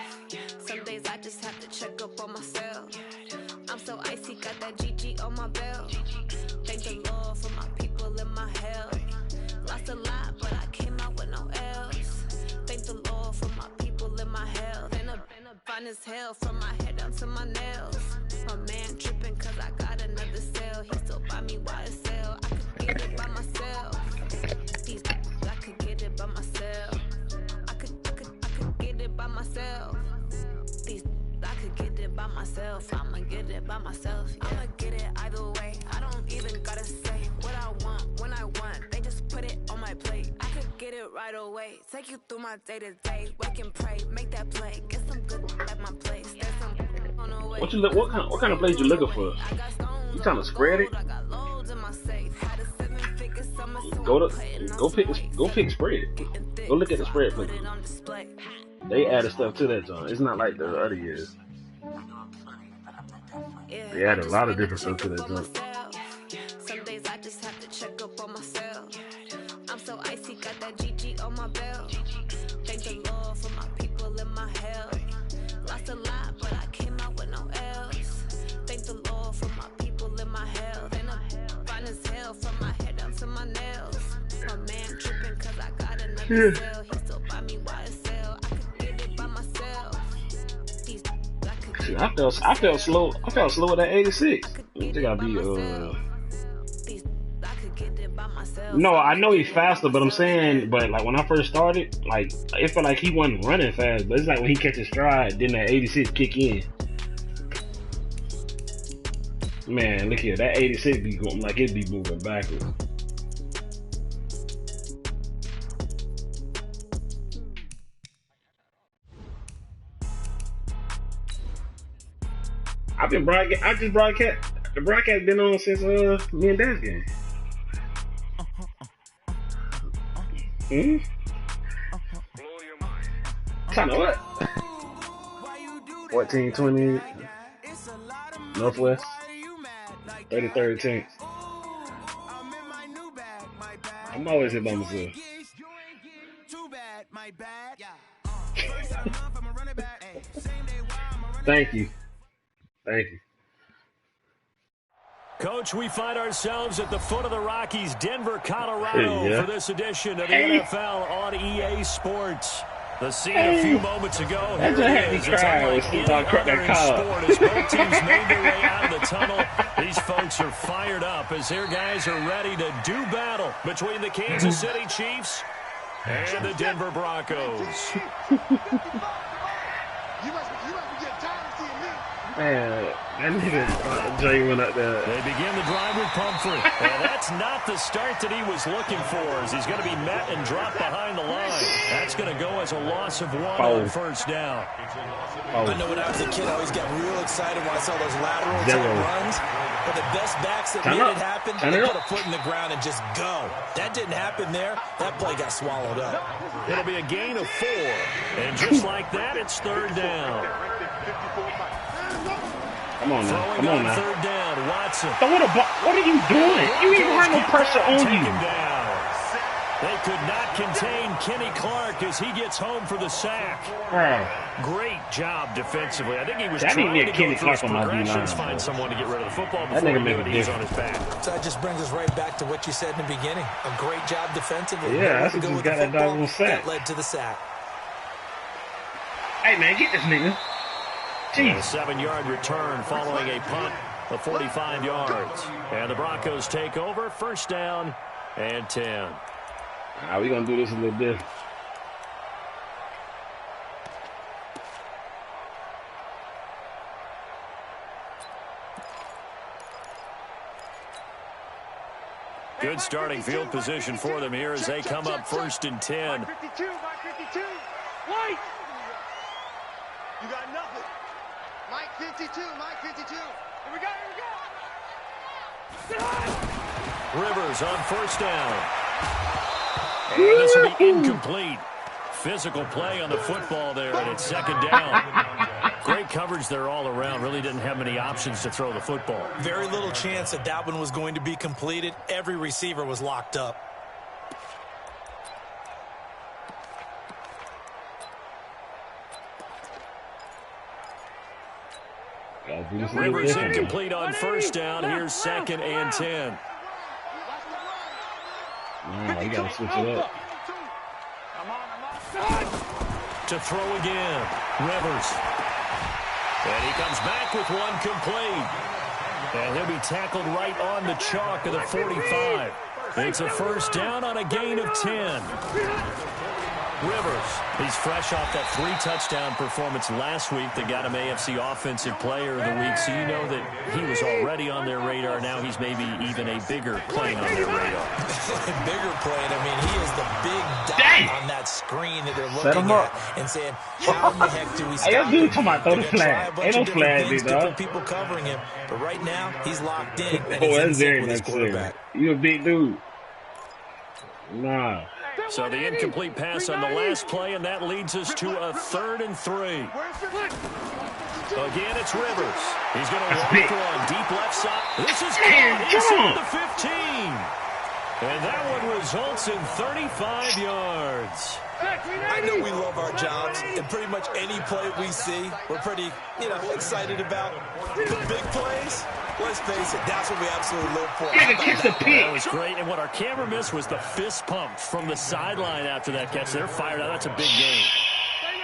Some days I just have to check up on myself. I'm so icy, got that GG on my belt. Thank the Lord for my people in my health. Lost a lot, but I came out with no L's. Thank the Lord for my people in my health. And I'm fine as hell from my head down to my nails. My man tripping cause I got another cell. He still buy me YSL. I could get it by myself. These I could get it by myself. I could get it by myself. These I could get it by myself. I'ma get it by myself. Yeah. I'ma get it either way. I don't even gotta say what I want when I want. They just put it on my plate. I could get it right away. Take you through my day to day. Wake and pray, make that play. Get some good at my place. There's some on the way. What kind of plays you looking for? You trying to spread it? Go pick spread. Go look at the spread play. They added stuff to that joint. It's not like the other years. They added a lot of different stuff to that joint. Some days I just have to check up on myself. I'm so icy, got that GG on my belt. Thank the Lord for my people in my health. Lost a lot, but I came out with no L's. Thank the Lord for my people in my health. And I'm fine as hell from my head down to my nails. My man tripping cause I got another cell. He still buy me YSL. I could get it by myself. These See, I felt slow at that 86. I think I'll be No, I know he's faster, but I'm saying, but like when I first started, like it felt like he wasn't running fast, but it's like when he catches stride, then that 86 kick in. Man, look here. That 86 be going like it be moving backwards. I just broadcast. The broadcast been on since me and Dad's game. Kind of what? 1420 Northwest 33rd. I'm always here by myself. Thank you. Coach, we find ourselves at the foot of the Rockies, Denver, Colorado, for this edition of the NFL on EA Sports. The scene a few moments ago, here it is. It's unlike any other in sport as both teams made their way out of the tunnel. These folks are fired up as their guys are ready to do battle between the Kansas City Chiefs and the Denver Broncos. Man, that nigga Jay went up there. They begin the drive with Pumphrey. And that's not the start that he was looking for, as he's going to be met and dropped behind the line. That's going to go as a loss of 1 on first down. I know when I was a kid, I always got real excited when I saw those lateral type runs. But the best backs that made it happen, they put a foot in the ground and just go. That didn't happen there. That play got swallowed up. It'll be a gain of 4. And just like that, it's third down. Come on now. Third down, Watson. What are you doing? You ain't have no pressure on you. They could not contain Kenny Clark as he gets home for the sack. Great job defensively. I think he was trying to go through his progressions, find someone to get rid of the football before he knew he was on his back. So that just brings us right back to what you said in the beginning. A great job defensively. Yeah, that's what just got that dog on sack. That led to the sack. Hey, man, get this nigga. A 7-yard return following a punt of 45 yards. And the Broncos take over, first down and 10. We're going to do this a little bit. Good starting field position for them here as they come up first and 10. Mike 52, White! You got nothing. Mike 52. Here we go. Rivers on first down. And this will be incomplete. Physical play on the football there, and it's second down. Great coverage there all around. Really didn't have many options to throw the football. Very little chance that one was going to be completed. Every receiver was locked up. Rivers incomplete on first down. Here's second and 10. You gotta switch it up. To throw again, Rivers. And he comes back with one complete. And he'll be tackled right on the chalk of the 45. It's a first down on a gain of 10. Rivers, he's fresh off that 3-touchdown performance last week that got him AFC Offensive Player of the Week. So you know that he was already on their radar. Now he's maybe even a bigger plane on their radar. Bigger plane. I mean, he is the big dot on that screen that they're looking at and saying, how in the heck do we stop him? Throw the flag. Ain't no flag, different people covering him. But right now, he's locked in. And that's very nice quarterback. You a big dude. Nah. So the incomplete pass on the last play, and that leads us to a 3rd and 3. Again, it's Rivers. He's going to walk one deep left side. This is caught inside the 15. And that one results in 35 yards. I know we love our jobs, and pretty much any play we see, we're pretty, excited about. The big plays, let's face it, that's what we absolutely live for. That was great, and what our camera missed was the fist pump from the sideline after that catch. They're fired out. That's a big game.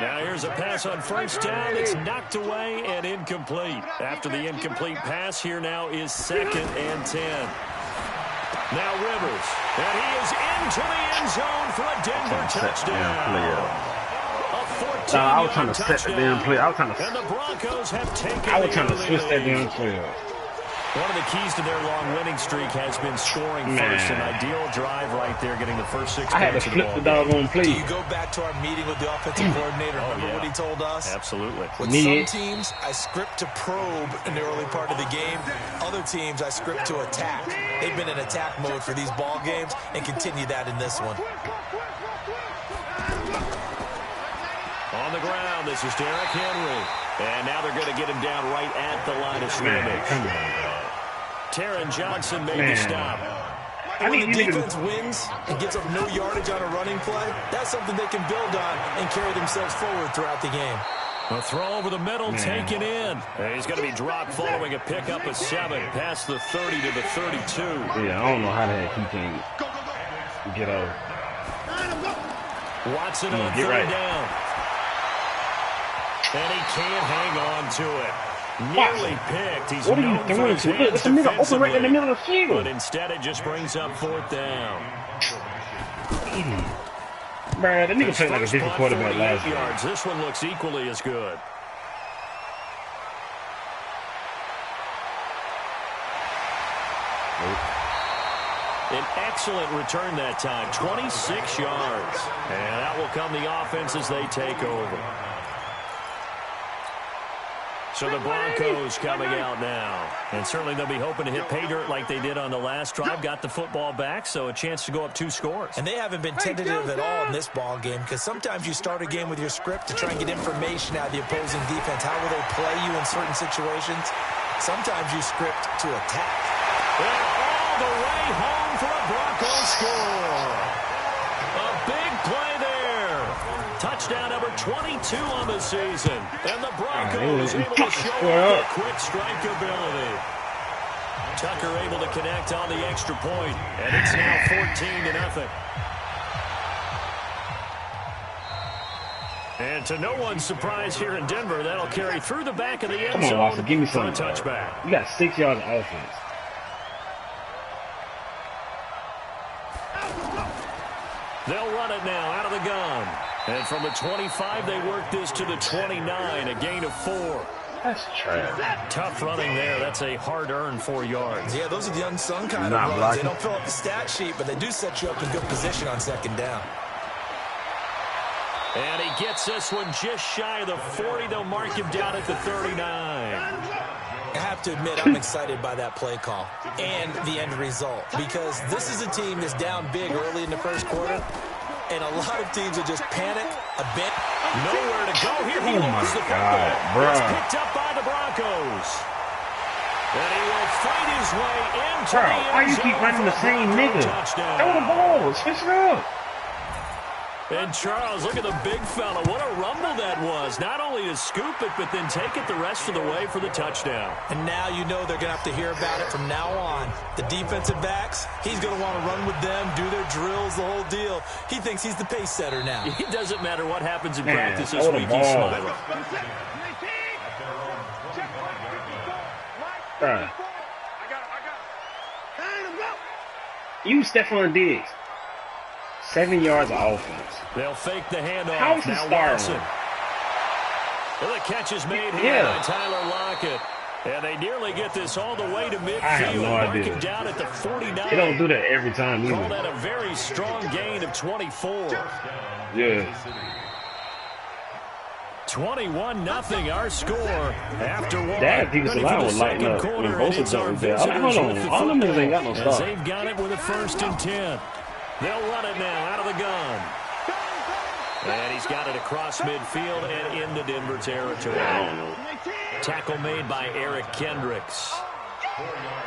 Now here's a pass on first down. It's knocked away and incomplete. After the incomplete pass, here now is 2nd and 10. Now Rivers, and he is into the end zone for a Denver touchdown. I was trying to set the damn play. I was trying to. And the Broncos have taken. I was trying to switch that damn play up. One of the keys to their long winning streak has been scoring first. An ideal drive right there, getting the first 6 points. I had to flip the doggone play. Do you go back to our meeting with the offensive coordinator? Remember what he told us? Absolutely. With some teams, I script to probe in the early part of the game. Other teams, I script to attack. They've been in attack mode for these ball games and continue that in this one. On the ground, this is Derrick Henry. And now they're going to get him down right at the line of scrimmage. Come on. Taron Johnson made the stop. When the defense wins and gets up no yardage on a running play, that's something they can build on and carry themselves forward throughout the game. A throw over the middle, taken in. And he's going to be dropped following a pickup of 7, past the 30 to the 32. Yeah, I don't know how the heck he can get over. Watson on third down. And he can't hang on to it. Nearly picked. He's what are you doing? It's a nigga open right in the middle of the field. But instead it just brings up 4th down. Bruh, that nigga played like a different quarterback last year. This one looks equally as good. An excellent return that time. 26 yards. And that will come the offense as they take over. So the Broncos coming out now. And certainly they'll be hoping to hit pay dirt like they did on the last drive. Got the football back, so a chance to go up 2 scores. And they haven't been tentative at all in this ball game, because sometimes you start a game with your script to try and get information out of the opposing defense. How will they play you in certain situations? Sometimes you script to attack. And all the way home for a Broncos score. A big play there. Touchdown number 22 on the season. And the Broncos able to show their quick strike ability. Tucker able to connect on the extra point. And it's now 14-0. And to no one's surprise here in Denver, that'll carry through the back of the end zone. Come on, Watson, give me some touchback. You got 6 yards of offense. They'll run it now out of the gun. And from the 25, they work this to the 29, a gain of 4. That's trash. Tough running there. That's a hard-earned 4 yards. Yeah, those are the unsung kind of runs. They don't fill up the stat sheet, but they do set you up in good position on 2nd down. And he gets this one just shy of the 40. They'll mark him down at the 39. I have to admit, I'm excited by that play call and the end result, because this is a team that's down big early in the first quarter, and a lot of teams will just panic, abandon. Nowhere to go here. He lost the football. It's picked up by the Broncos. And he will fight his way into the end zone. Why you keep running the same nigga? Throw the ball. Switch it up. And Charles, look at the big fella. What a rumble that was. Not only to scoop it, but then take it the rest of the way for the touchdown. And now you know they're going to have to hear about it from now on. The defensive backs, he's going to want to run with them, do their drills, the whole deal. He thinks he's the pace setter now. It doesn't matter what happens in practice this week. He's smiling. You Stephon Diggs. 7 yards of offense. They'll fake the handoff. How is he starting? Well, the catch is made here by Tyler Lockett. And they nearly get this all the way to midfield. I have no idea. Marking down at the 49. They don't do that every time either. Call that a very strong gain of 24. Yeah. 21-0 our score after one. That defensive line will lighten up when both of them there. Hold on. All them niggas ain't got no stop. They've got it with a 1st and 10. They'll run it now out of the gun. And he's got it across midfield and into Denver territory. Tackle made by Eric Kendricks.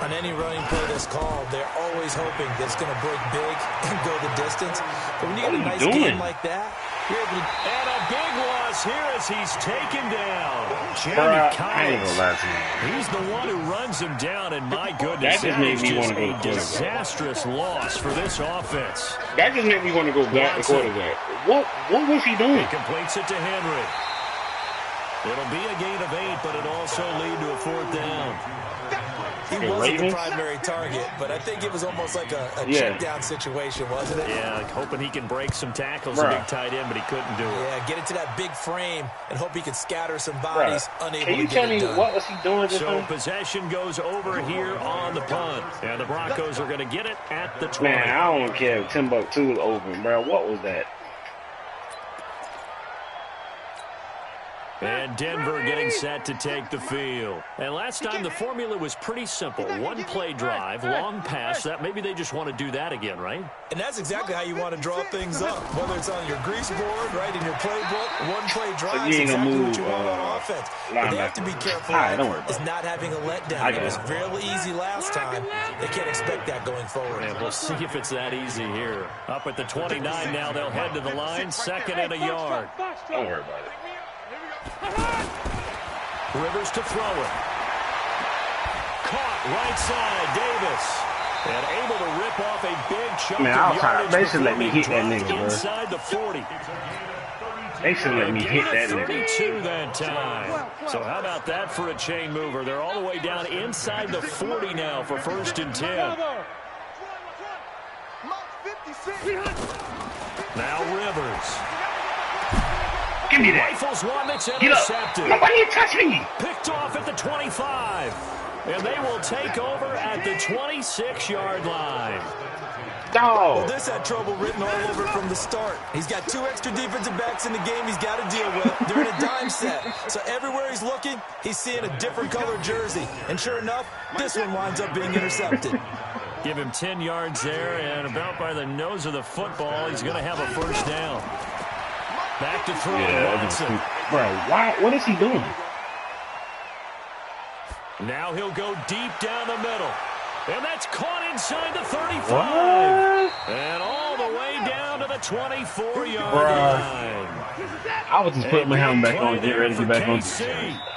On any running play that's called, they're always hoping that it's going to break big and go the distance. But when you get a nice game like that, you're able to... And a big loss here as he's taken down. Jeremy Collins. He's the one who runs him down, and my goodness, that is just a disastrous loss for this offense. That just made me want to go back to quarterback. What was he doing? He completes it to Henry. It'll be a gain of 8, but it also lead to a 4th down. he wasn't the primary target, but I think it was almost like a check down situation, wasn't it? Yeah, like hoping he can break some tackles, a big tight end, but he couldn't do it. Yeah, get into that big frame and hope he can scatter some bodies, unable Can you to tell get me it done. what was he doing just So now? possession goes over here on the punt. And the Broncos are going to get it at the 20. Man, I don't care if Timbuktu is open, bro. What was that? And Denver getting set to take the field. And last time the formula was pretty simple. One play drive, long pass. That maybe they just want to do that again, right? And that's exactly how you want to draw things up. Whether it's on your grease board, right, in your playbook, one play drive is exactly what you want on offense. But they have to be careful is not having a letdown. It was really easy last time. They can't expect that going forward. And we'll see if it's that easy here. Up at the 29 now, they'll head to the line, 2nd and a yard. Don't worry about it. Rivers to throw it. Caught right side, Davis. And able to rip off a big chunk of yardage. They should let me hit that nigga, bro. Inside the 40. They should let me hit that nigga. 32 that time. So how about that for a chain mover? They're all the way down inside the 40 now for 1st and 10. Now Rivers. Give me that. Rifles one that's Get intercepted. up. Nobody touch me. Picked off at the 25. And they will take over at the 26-yard line. Dog. Well, this had trouble written all over it from the start. He's got 2 extra defensive backs in the game he's got to deal with. They're in a dime set. So everywhere he's looking, he's seeing a different color jersey. And sure enough, this one winds up being intercepted. Give him 10 yards there, and about by the nose of the football, he's going to have a 1st down. Back to throw Watson. Bro, why? What is he doing? Now he'll go deep down the middle. And that's caught inside the 35. What? And all the way down to the 24-yard line. I was just putting my helmet back on, get ready to get back on.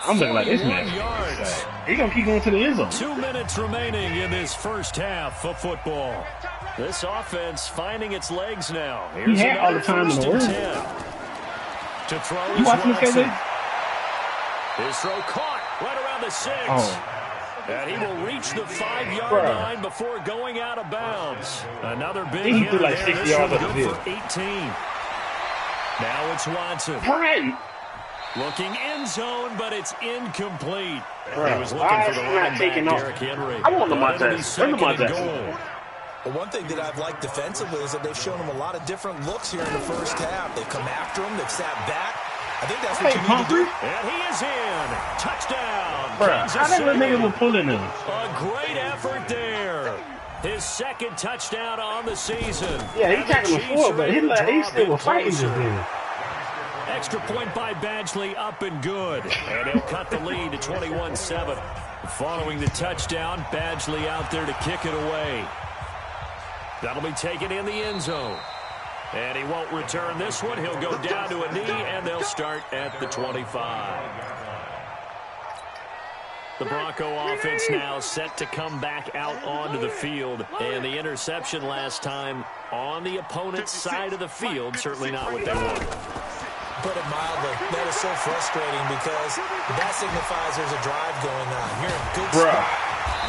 I'm looking like this man. He's going to keep going to the end zone. 2 minutes remaining in this first half of football. This offense finding its legs now. He had all the time in the world. To throw you watching this game? His throw caught right around the 6. Oh. And he will reach the 5-yard line before going out of bounds. Another big hit threw like there. 60 yards This up one the good field. for 18. Now it's Watson. Right. Looking end zone, but it's incomplete. Bro, He was looking for the running back, Derrick Henry. I want Lamar It'll be Jackson. 2nd and goal. Well, one thing that I've liked defensively is that they've shown him a lot of different looks here in the first half. They've come after him. They've sat back. I think that's what you need to do. And he is in. Touchdown. Bruh, how that little nigga was pulling him? A great effort there. His 2nd touchdown on the season. Yeah, he tackled before, but he still was fighting just then. Extra point by Badgley, up and good. And he'll cut the lead to 21-7. Following the touchdown, Badgley out there to kick it away. That'll be taken in the end zone. And he won't return this one. He'll go down to a knee, and they'll start at the 25. The Bronco offense now set to come back out onto the field. And the interception last time on the opponent's side of the field, certainly not what they wanted. Put it mildly, that is so frustrating because that signifies there's a drive going on. You're in a good spot.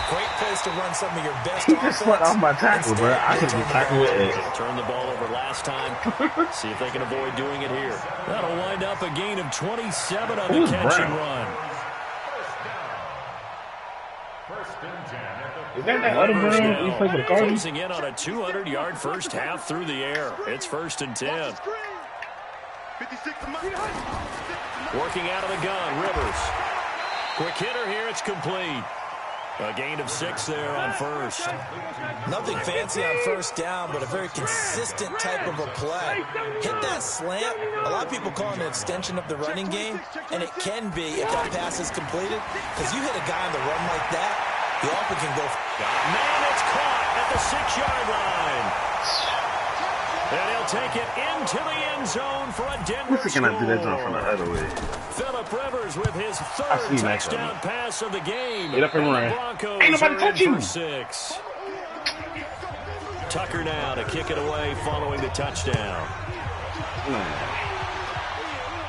Great place to run some of your best offense. He just went off my tackle, bro. I could be tackling with it. Turned the ball over last time. See if they can avoid doing it here. That'll wind up a gain of 27 on the catch and run. Is that other girl you play for the Cardinals? Closing in on a 200-yard first half through the air. It's 1st and 10. Working out of the gun, Rivers. Quick hitter here, it's complete. A gain of 6 there on 1st. Nothing fancy on 1st down, but a very consistent type of a play. Hit that slant. A lot of people call it an extension of the running game, and it can be if that pass is completed. Because you hit a guy on the run like that, you often can go. Man, it's caught at the 6-yard line. And he'll take it into the end zone for a Denver What's he gonna do that jump from the other way? Phillip Rivers with his 3rd touchdown pass of the game. Get up and run. Broncos Ain't nobody are touch in you. for 6. Tucker now to kick it away following the touchdown.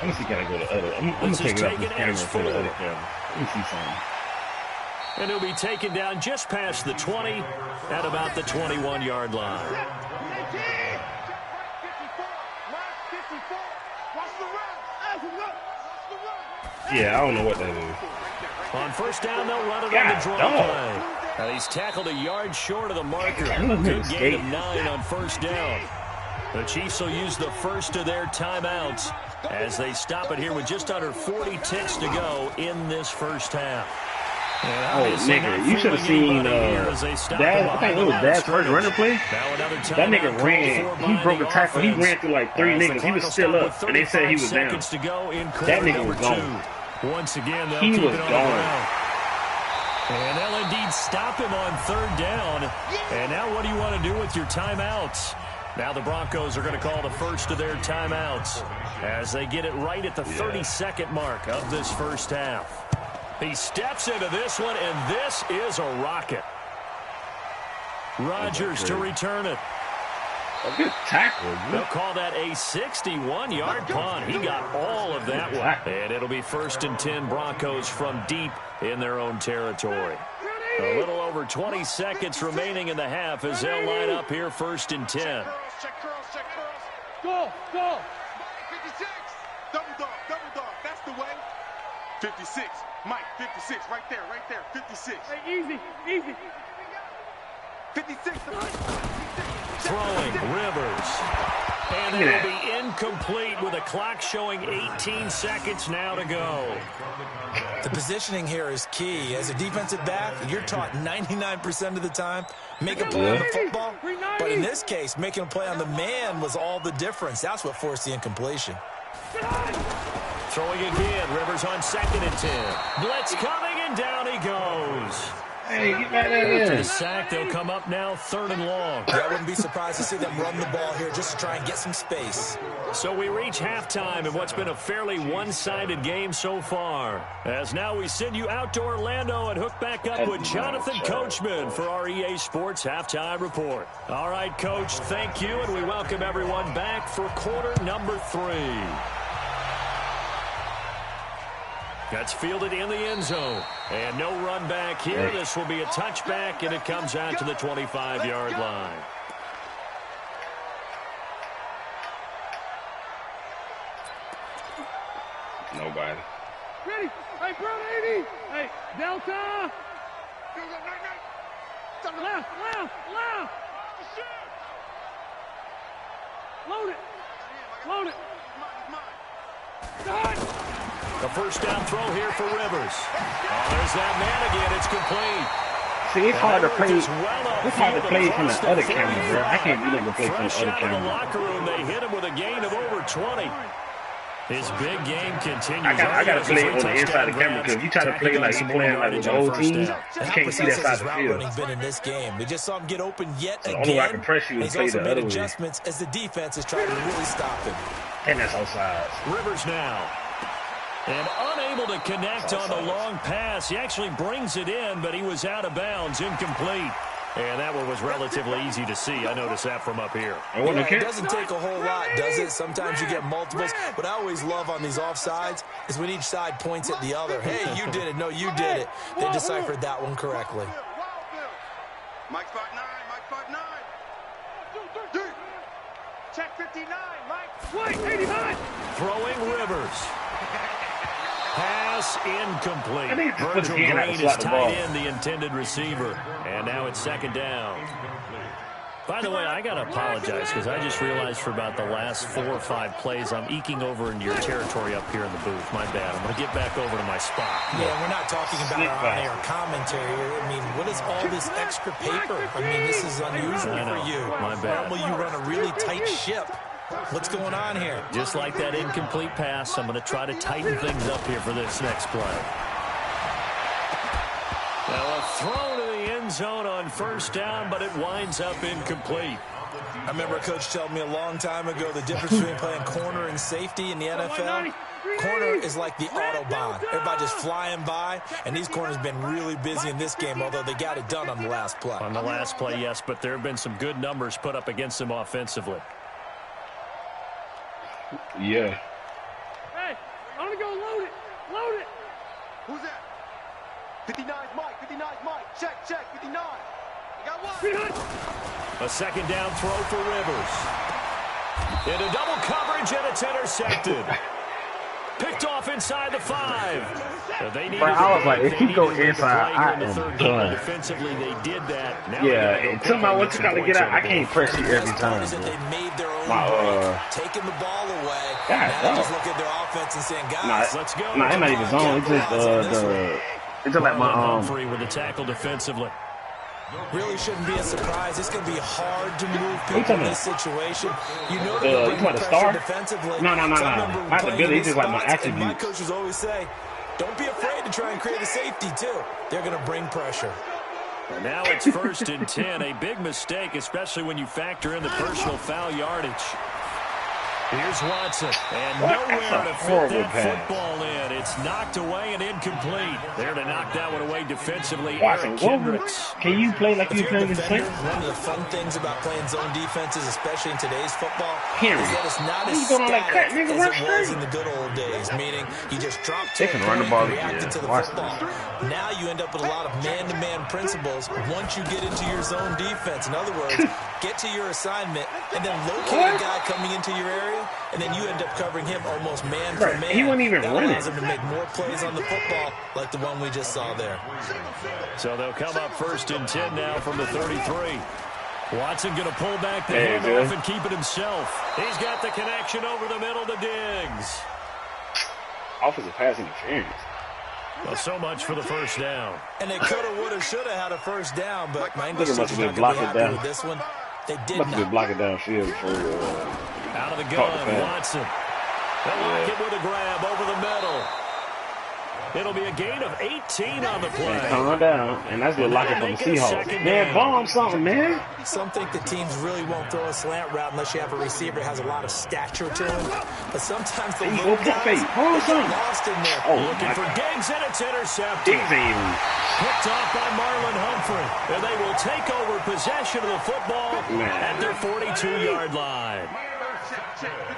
Let me see, can I go to the other? I'm gonna take it up this camera to the other camera. Let me see something. And he'll be taken down just past the 20 at about the 21-yard line. Yeah, I don't know what that is. On first down, they'll run it on the draw play. Now, he's tackled a yard short of the marker. Good gain of 9 on first down. The Chiefs will use the first of their timeouts as they stop it here with just under 40 ticks to go in this first half. Oh, nigga, you should have seen Dad. I think it was Dad's first running play. That nigga ran. He broke a tackle. He ran through like 3 niggas. He was still up, and they said he was down. That nigga was gone. Once again, they'll He keep was it on the gone. ground. And they'll indeed stop him on third down. And now what do you want to do with your timeouts? Now the Broncos are going to call the first of their timeouts as they get it right at the 32nd mark of this first half. He steps into this one, and this is a rocket. Rodgers to return it. A good tackle. They'll call that a 61-yard punt. He got all of that one. And it'll be 1st and 10 Broncos from deep in their own territory. A little over 20 seconds remaining in the half as they'll line up here 1st and 10. Go, go. 56. Double dog. That's the way. 56. Mike, 56. Right there. 56. Hey, easy. 56. Throwing Rivers. And it'll be incomplete with a clock showing 18 seconds now to go. The positioning here is key. As a defensive back, you're taught 99% of the time, make a play on the football. But in this case, making a play on the man was all the difference. That's what forced the incompletion. Throwing again. Rivers on 2nd and 10. Blitz coming, and down he goes. Hey, get back there. After the sack, they'll come up now 3rd and long. Yeah, I wouldn't be surprised to see them run the ball here just to try and get some space. So we reach halftime in what's been a fairly one-sided game so far. As now we send you out to Orlando and hook back up with Jonathan Coachman for our EA Sports Halftime Report. All right, Coach, thank you, and we welcome everyone back for quarter number 3. That's fielded in the end zone. And no run back here. This will be a touchback, and it comes out to the 25-yard line. Nobody. Ready. Hey, bro, 80. Hey, Delta. Left. Load it. Done. The first down throw here for Rivers. Oh, there's that man again. It's complete. See, it's hard to play. It's hard to play from the other camera, bro. I can't be able to play from the other Fresh out of the camera. locker room, they hit him with a gain of over 20. His big game continues. I got to play on the inside of the camera because if you try to play like you playing like with the whole team, you can't see that side of the field. Been in this game. We just saw him get open yet So the again. only way I can press you is He's play also the made other way. adjustments as the defense is trying to really stop him. And that's outside. Rivers now. And unable to connect on the long pass. He actually brings it in, but he was out of bounds, incomplete. And that one was relatively easy to see. I noticed that from up here. It doesn't take a whole lot, does it? Sometimes you get multiples. What I always love on these offsides is when each side points at the other. Hey, you did it. No, you did it. They deciphered that one correctly. Mike 5'9". Check 59, Mike. Wait, 89. Throwing Rivers. Pass incomplete. Virgil Green is tight end, the intended receiver. And now it's 2nd down. By the way, I got to apologize because I just realized for about the last 4 or 5 plays, I'm eking over into your territory up here in the booth. My bad. I'm going to get back over to my spot. Yeah, we're not talking about our on-air commentary here. I mean, what is all this extra paper? I mean, this is unusual for you. My bad. Normally you run a really tight ship. What's going on here? Just like that incomplete pass, I'm going to try to tighten things up here for this next play. Now a throw to the end zone on first down, but it winds up incomplete. I remember a coach telling me a long time ago the difference between playing corner and safety in the NFL. Corner is like the Autobahn. Everybody just flying by, and these corners have been really busy in this game, although they got it done on the last play. On the last play, yes, but there have been some good numbers put up against them offensively. Yeah. Hey, I'm gonna go load it. Who's that? 59's Mike. 59's Mike. Check, 59. I got one. A second down throw for Rivers. Into double coverage, and it's intercepted. Picked off inside the 5. They needed I was like, if he go inside, I am done. Defensively, they did that. Now until my what you gotta get out, I can't press you every time. They made their own taking the ball away. Now they just look at their offense and saying, guys, let's go. Nah, it's not even zone. It's just it's just like my Humphrey with the tackle defensively. Really shouldn't be a surprise. It's going to be hard to move people in this situation. You know they're going to pressure defensively. No. Not the ability. It's just like my attributes. My coaches always say, don't be afraid to try and create a safety, too. They're going to bring pressure. And now it's 1st and 10. A big mistake, especially when you factor in the personal foul yardage. Here's Watson, and nowhere to fit that football in. It's knocked away and incomplete. There to knock that one away defensively, Watson, Eric Kendricks. Can you play like you playing this thing? One of the fun things about playing zone defenses, especially in today's football, is that it's not as static as it was in the good old days, meaning you just drop to run the ball reacting to the football. Now you end up with a lot of man-to-man principles once you get into your zone defense. In other words, get to your assignment and then locate a guy coming into your area, and then you end up covering him almost man for man. He wasn't even running. That allows him to make more plays on the football like the one we just saw there. So they'll come up 1st and 10 now from the 33. Watson going to pull back the handoff and keep it himself. He's got the connection over the middle to Diggs. Offensive pass interference. Well, so much for the first down. And they could have, would have, should have had a first down, but my English team's not going to be happy with this one. They did not. Must have been blocking downfield for out of the gun, Watson. They'll lock it with a grab over the middle. It'll be a gain of 18 on the play. Calm down, and that's the locker from the Seahawks. Man, bomb something, man. Some think the teams really won't throw a slant route unless you have a receiver that has a lot of stature to him. But sometimes the little guys get lost in there. Looking for Diggs, and it's intercepted. Picked off by Marlon Humphrey. And they will take over possession of the football at their 42-yard line.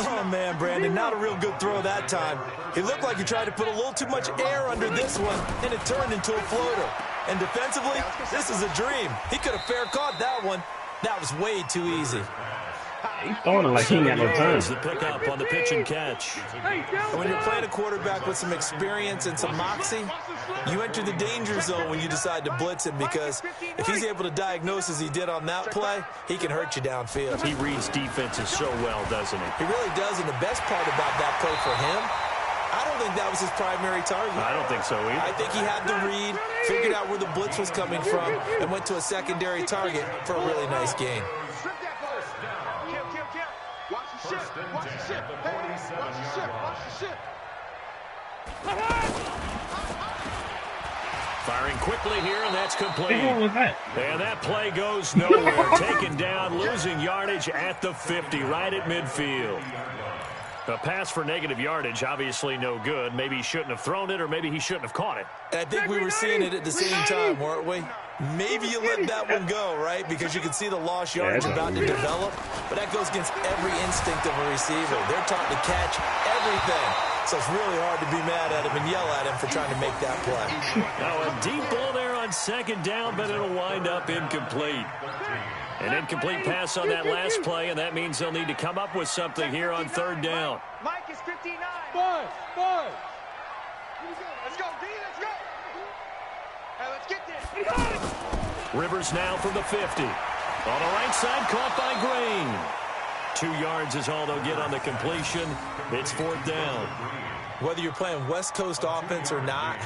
Oh, man, Brandon, not a real good throw that time. It looked like he tried to put a little too much air under this one, and it turned into a floater. And defensively, this is a dream. He could have fair caught that one. That was way too easy. He's throwing it like he ain't got no time. The pickup on the pitch and catch. And when you're playing a quarterback with some experience and some moxie, you enter the danger zone when you decide to blitz him, because if he's able to diagnose as he did on that play, he can hurt you downfield. He reads defenses so well, doesn't he? He really does, and the best part about that play for him, I don't think that was his primary target. I don't think so either. I think he had the read, figured out where the blitz was coming from, and went to a secondary target for a really nice gain. Firing quickly here, and that's complete. What was that? And that play goes nowhere. Taken down, losing yardage at the 50, right at midfield. A pass for negative yardage, obviously no good. Maybe he shouldn't have thrown it, or maybe he shouldn't have caught it. I think we were seeing it at the same time, weren't we? Maybe you let that one go, right? Because you can see the lost yardage about to develop. But that goes against every instinct of a receiver. They're taught to catch everything. So it's really hard to be mad at him and yell at him for trying to make that play. Now a deep ball there on second down, but it'll wind up incomplete. An incomplete pass on that last play, and that means they'll need to come up with something here on third down. Mike is 59. Boy. Let's go, D, let's go. Hey, let's get this. Rivers now from the 50. On the right side, caught by Green. 2 yards is all they'll get on the completion. It's fourth down. Whether you're playing West Coast offense or not,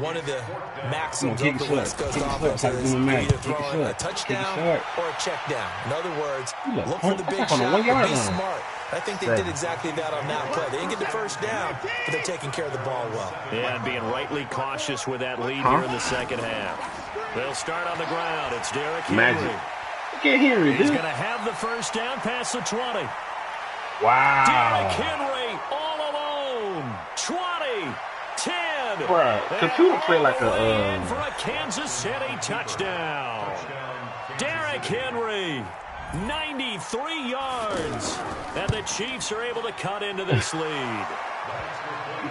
one of the maxims of the West Coast offense is either throwing a touchdown or a check down. In other words, look for the big shot and be smart. I think they did exactly that on that play. They didn't get the first down, but they're taking care of the ball well. Yeah, and being rightly cautious with that lead here in the second half. They'll start on the ground. It's Derrick Henry. Look at Henry, dude. He's going to have the first down past the 20. Wow. Derrick Henry all alone. 20. 10. Bruh, computer play like a for a Kansas City touchdown. Derrick Henry, 93 yards, and the Chiefs are able to cut into this lead.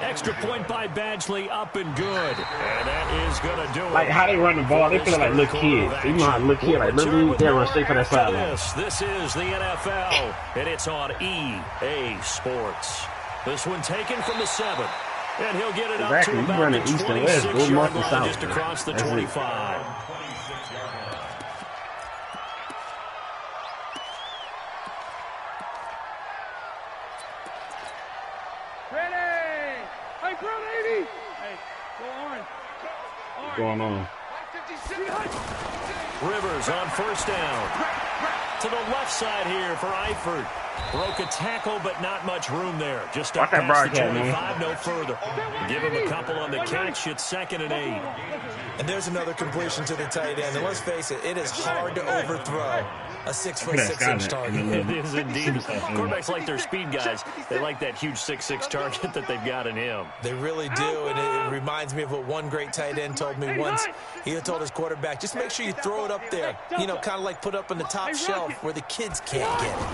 Extra point by Badgley, up and good. And that is going to do it. Like, how they run the ball, they feel like little kids. You know how little kids, like, literally, they run straight for that sideline. This is the NFL, and it's on EA Sports. This one taken from the 7. And he'll get it up to about the 26-yard line, just across the 25. What's going on? Rivers on first down. To the left side here for Eifert. Broke a tackle, but not much room there. Just up past the 25, no further. Give him a couple on the catch. It's 2nd and 8. And there's another completion to the tight end. And let's face it, it is hard to overthrow a 6'6" target. It is indeed. Quarterbacks like their speed guys. They like that huge 6'6" target that they've got in him. They really do, and it reminds me of what one great tight end told me once. He told his quarterback, just make sure you throw it up there. You know, kind of like put up on the top shelf where the kids can't get it.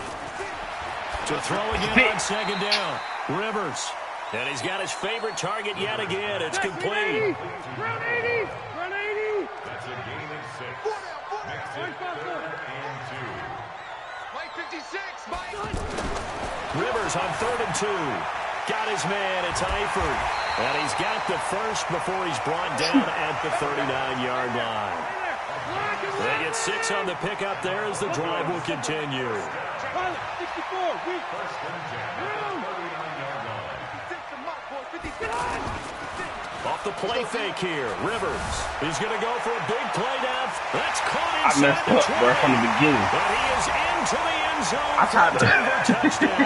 To throw again on 2nd down. Rivers. And he's got his favorite target yet again. It's complete. Run 80! Run 80! That's a gain of 6. Next is 3rd and 2. Mike 56, Mike! Rivers on 3rd and 2. Got his man. It's Eifert. And he's got the first before he's brought down at the 39-yard line. They get 6 on the pickup there as the drive will continue. 64, Off the play fake here. Rivers. He's going to go for a big play down. That's caught I messed up, bro, from the beginning. But he is into the end zone. I tried to. Touchdown.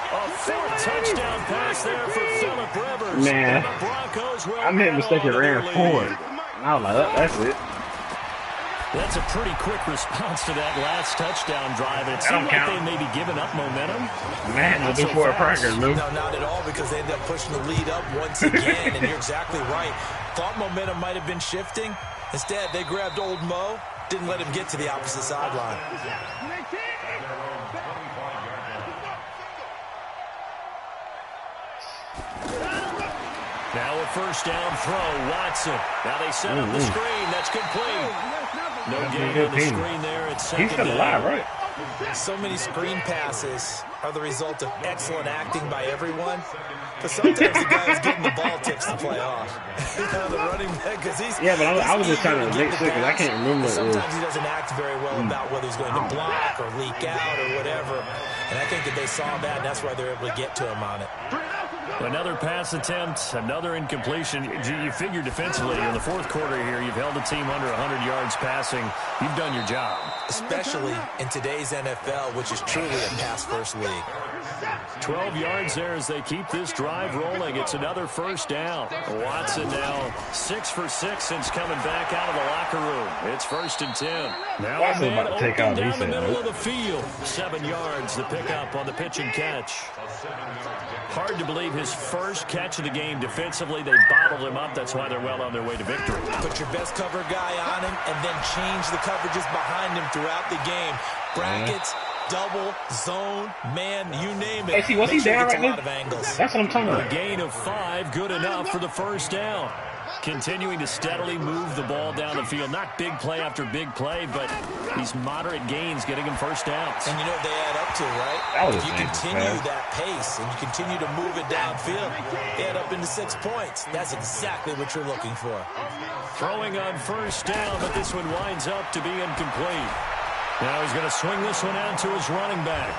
A 4th touchdown pass there for Phillip Rivers. Man, I made a mistake and ran forward. And I was like, oh, that's it. That's a pretty quick response to that last touchdown drive. It seemed like they may be giving up momentum. Man, looking for a progress, Lou. No, not at all, because they ended up pushing the lead up once again, and you're exactly right. Thought momentum might have been shifting. Instead, they grabbed old Mo, didn't let him get to the opposite sideline. Now a first down throw, Watson. Now they set up the screen. That's complete. No gain on the screen there. It's 2nd down. He's still alive, right? So many screen passes are the result of excellent acting by everyone. But sometimes the guy who's getting the ball tips the play off. The running back, because he's... Yeah, but I was just trying to make sure, because I can't remember. Sometimes he doesn't act very well about whether he's going to block or leak out or whatever. And I think that they saw that, and that's why they're able to get to him on it. Another pass attempt, another incompletion. You figure defensively in the 4th quarter here, you've held the team under 100 yards passing. You've done your job. Especially in today's NFL, which is truly a pass-first league. 12 yards there as they keep this drive rolling. It's another first down. Watson now 6 for 6 since coming back out of the locker room. It's 1st and 10. Now a man open down the middle of the field. 7 yards, the pickup on the pitch and catch. Hard to believe his first catch of the game defensively. They bottled him up. That's why they're well on their way to victory. Put your best cover guy on him and then change the coverages behind him throughout the game. Brackets, double, zone, man, you name it. Hey, see, what's he down right now? That's what I'm talking about. A gain of 5, good enough for the first down. Continuing to steadily move the ball down the field. Not big play after big play, but these moderate gains getting him first downs. And you know what they add up to, right? If you continue that pace and you continue to move it downfield, they add up into 6 points. That's exactly what you're looking for. Throwing on first down, but this one winds up to be incomplete. Now he's going to swing this one out to his running back.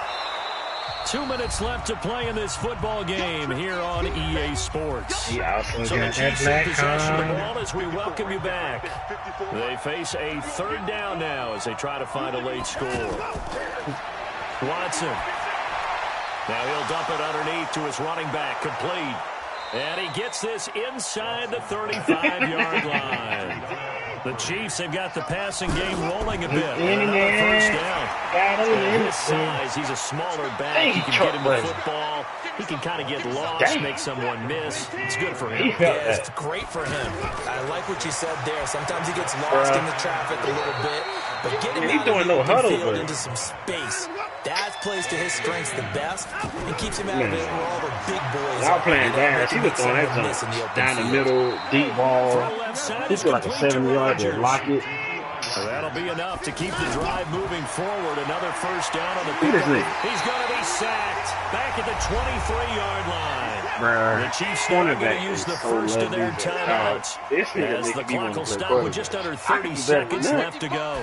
2 minutes left to play in this football game here on EA Sports. So the Chiefs in possession of the ball as we welcome you back. They face a 3rd down now as they try to find a late score. Watson. Now he'll dump it underneath to his running back, complete. And he gets this inside the 35-yard line. The Chiefs have got the passing game rolling a bit. First down. At his size, he's a smaller back. He can get him the football. He can kind of get lost, make someone miss. It's good for him. Yeah, it's great for him. I like what you said there. Sometimes he gets lost in the traffic a little bit. But getting he's out doing of the no open huddle, field but into some space, that plays to his strengths the best and keeps him out of it where all the big boys y'all are. playing dash. He was throwing that jump down the middle, deep ball. He threw like a 70-yard to block it. So that'll be enough to keep the drive moving forward. Another first down on the Look at pickup. this nigga. He's going to be sacked back at the 23-yard line. Bruh, The Chiefs now are going to cornerback use is the so first of their legendary. timeouts This nigga as the make me clock wanna will play stop quarterback. with just under I 30 can do seconds that. left to go.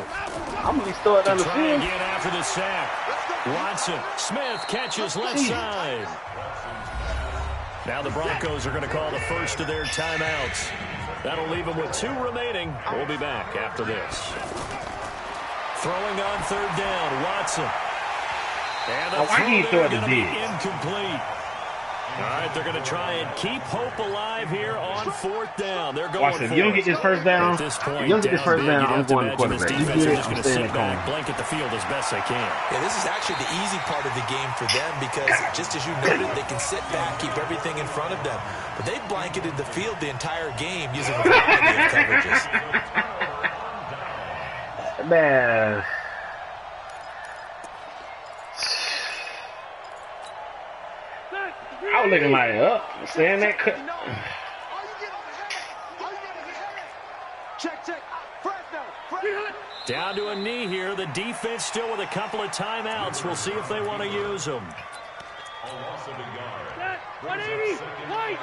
I'm gonna throw it down To the try field. again after the sack. Watson. Smith catches left side. Now the Broncos are going to call the first of their timeouts. That'll leave them with 2 remaining. We'll be back after this. Throwing on third down, Watson. And the why can't you throw it to going to be Diggs? incomplete. All right, they're going to try and keep hope alive here on fourth down. They're going Watch, if you don't get this first down, At this point, if you don't get this first big, down, you'd I'm have to going to imagine this quarterback. You defense get are it, just I'm going to staying in sit the back, corner. blanket the field as best they can. Yeah, this is actually the easy part of the game for them because, just as you noted, they can sit back, keep everything in front of them. But they blanketed the field the entire game using a variety of coverages. Man. I was looking like, staying that cut. Check. Fresno. Down to a knee here. The defense still with a couple of timeouts. We'll see if they want to use them. 180. White.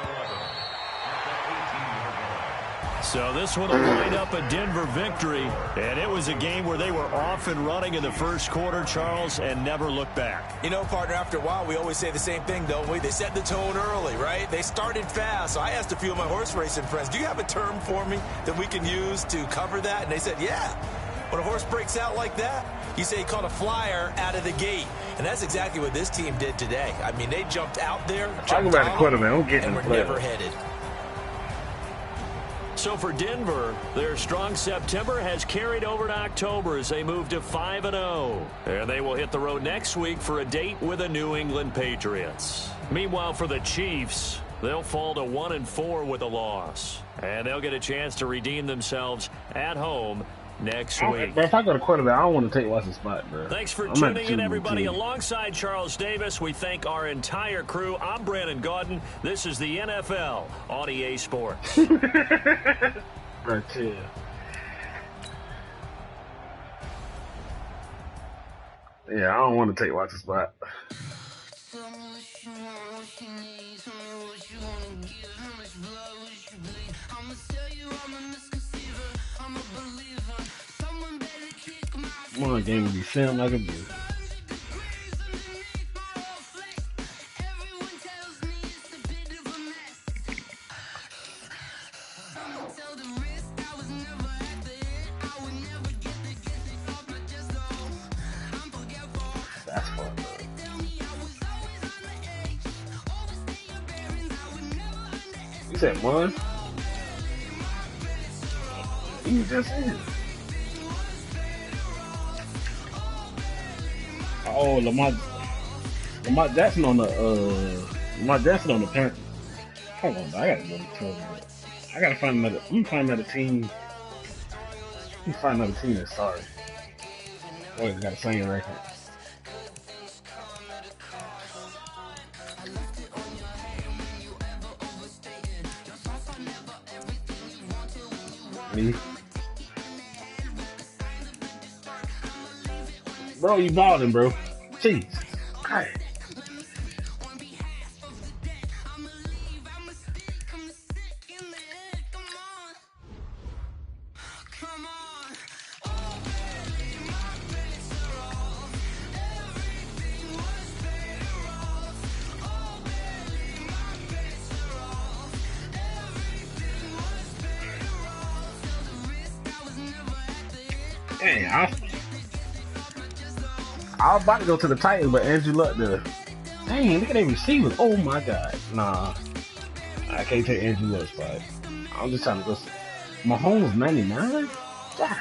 So this one will wind up a Denver victory. And it was a game where they were off and running in the first quarter, Charles, and never looked back. You know, partner, after a while, we always say the same thing, don't we? They set the tone early, right? They started fast. So I asked a few of my horse racing friends, do you have a term for me that we can use to cover that? And they said, yeah. When a horse breaks out like that, you say he caught a flyer out of the gate. And that's exactly what this team did today. I mean, they jumped out there, Talking about the quarterback, I'm getting and the were play. never headed. So for Denver, their strong September has carried over to October as they move to 5-0. And they will hit the road next week for a date with the New England Patriots. Meanwhile, for the Chiefs, they'll fall to 1-4 with a loss. And they'll get a chance to redeem themselves at home next week. Bro, if I go to quarterback, I don't want to take Watson's spot, bro. Thanks for tuning in, everybody. Alongside Charles Davis, we thank our entire crew. I'm Brandon Gaudin. This is the NFL on EA Sports. Right here. Yeah, I don't want to take Watson's spot. One game will be film like a bitch. That's fun, bro. You said one? You just in. Oh, Lamar Jackson on the Panthers. Hold on, I gotta go to Twitter. I gotta find another. I'm gonna find another team. I'm gonna find another team that's sorry. Oh, he's got a singing record. Me. Bro, you balling, bro. Jeez. Hey. Hey, I was about to go to the Titans, but Andrew Luck there. Dang, look at their receivers. Oh my God. Nah. I can't take Andrew Luck's spot. I'm just trying to go. Mahomes 99? God.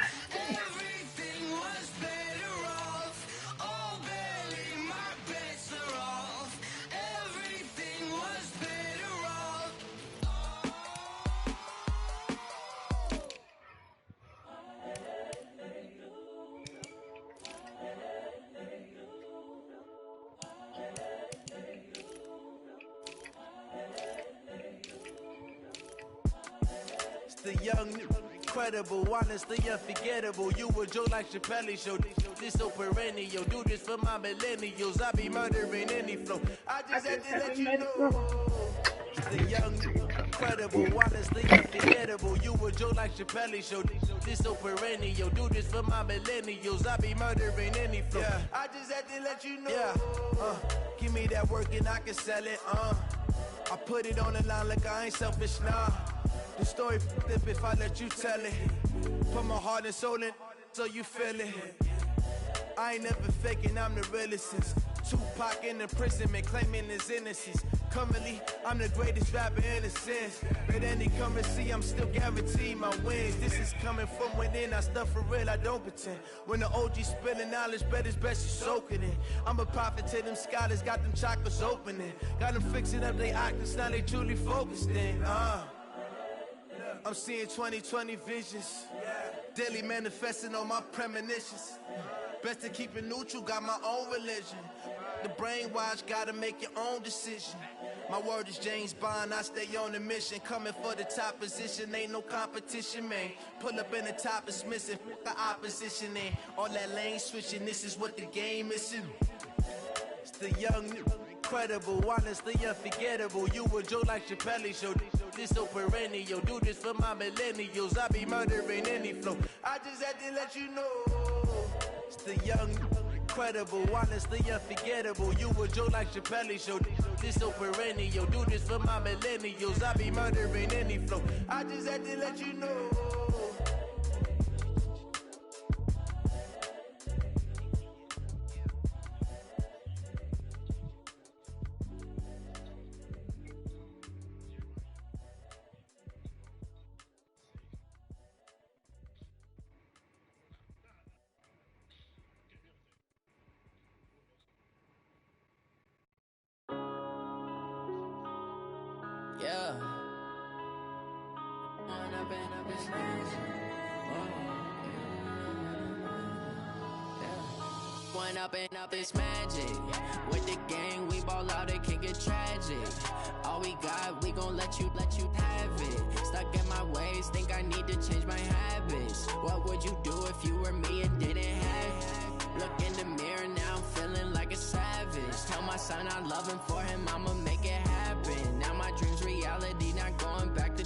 The young, incredible, honestly unforgettable. You a joke like Chappelle Show. This so perennial. Do this for my millennials. I be murdering any flow. I just had to let you know. The young, incredible, honestly unforgettable. You a joke like Chappelle Show. This so perennial. Do this for my millennials. I be murdering any flow. Yeah. I just had to let you know. Yeah. Give me that work and I can sell it. I put it on the line like I ain't selfish, nah. The story f***ed if I let you tell it. Put my heart and soul in so you feel it. I ain't never faking, I'm the realest since Tupac in imprisonment, claiming his innocence. Currently, I'm the greatest rapper in a sense. But any currency, I'm still guaranteed my wins. This is coming from within, I stuff for real, I don't pretend. When the OG spilling knowledge, bet it's best you soak it in. I'm a prophet to them scholars, got them chakras opening. Got them fixing up they octaves, now they truly focused in. I'm seeing 2020 visions. Daily manifesting on my premonitions. Best to keep it neutral, got my own religion. The brainwash, gotta make your own decision. My word is James Bond, I stay on a mission. Coming for the top position, ain't no competition, man. Pull up in the top is missing, the opposition in. All that lane switching, this is what the game is. It's the young, incredible, honestly unforgettable. You a joke like Chappelle Show. This so perennial. Do this for my millennials. I be murdering any flow. I just had to let you know. It's the young, incredible, honestly unforgettable. You a joke like Chappelle Show. This so perennial. Do this for my millennials. I be murdering any flow. I just had to let you know. Yeah. One up and up is magic. With the gang, we ball out, it can get tragic. All we got, we gon' let you have it. Stuck in my ways, think I need to change my habits. What would you do if you were me and didn't have it? Look in the mirror now, I'm feeling like a savage. Tell my son I love him, for him I'ma make it happen. Now my dream's reality, not going back to.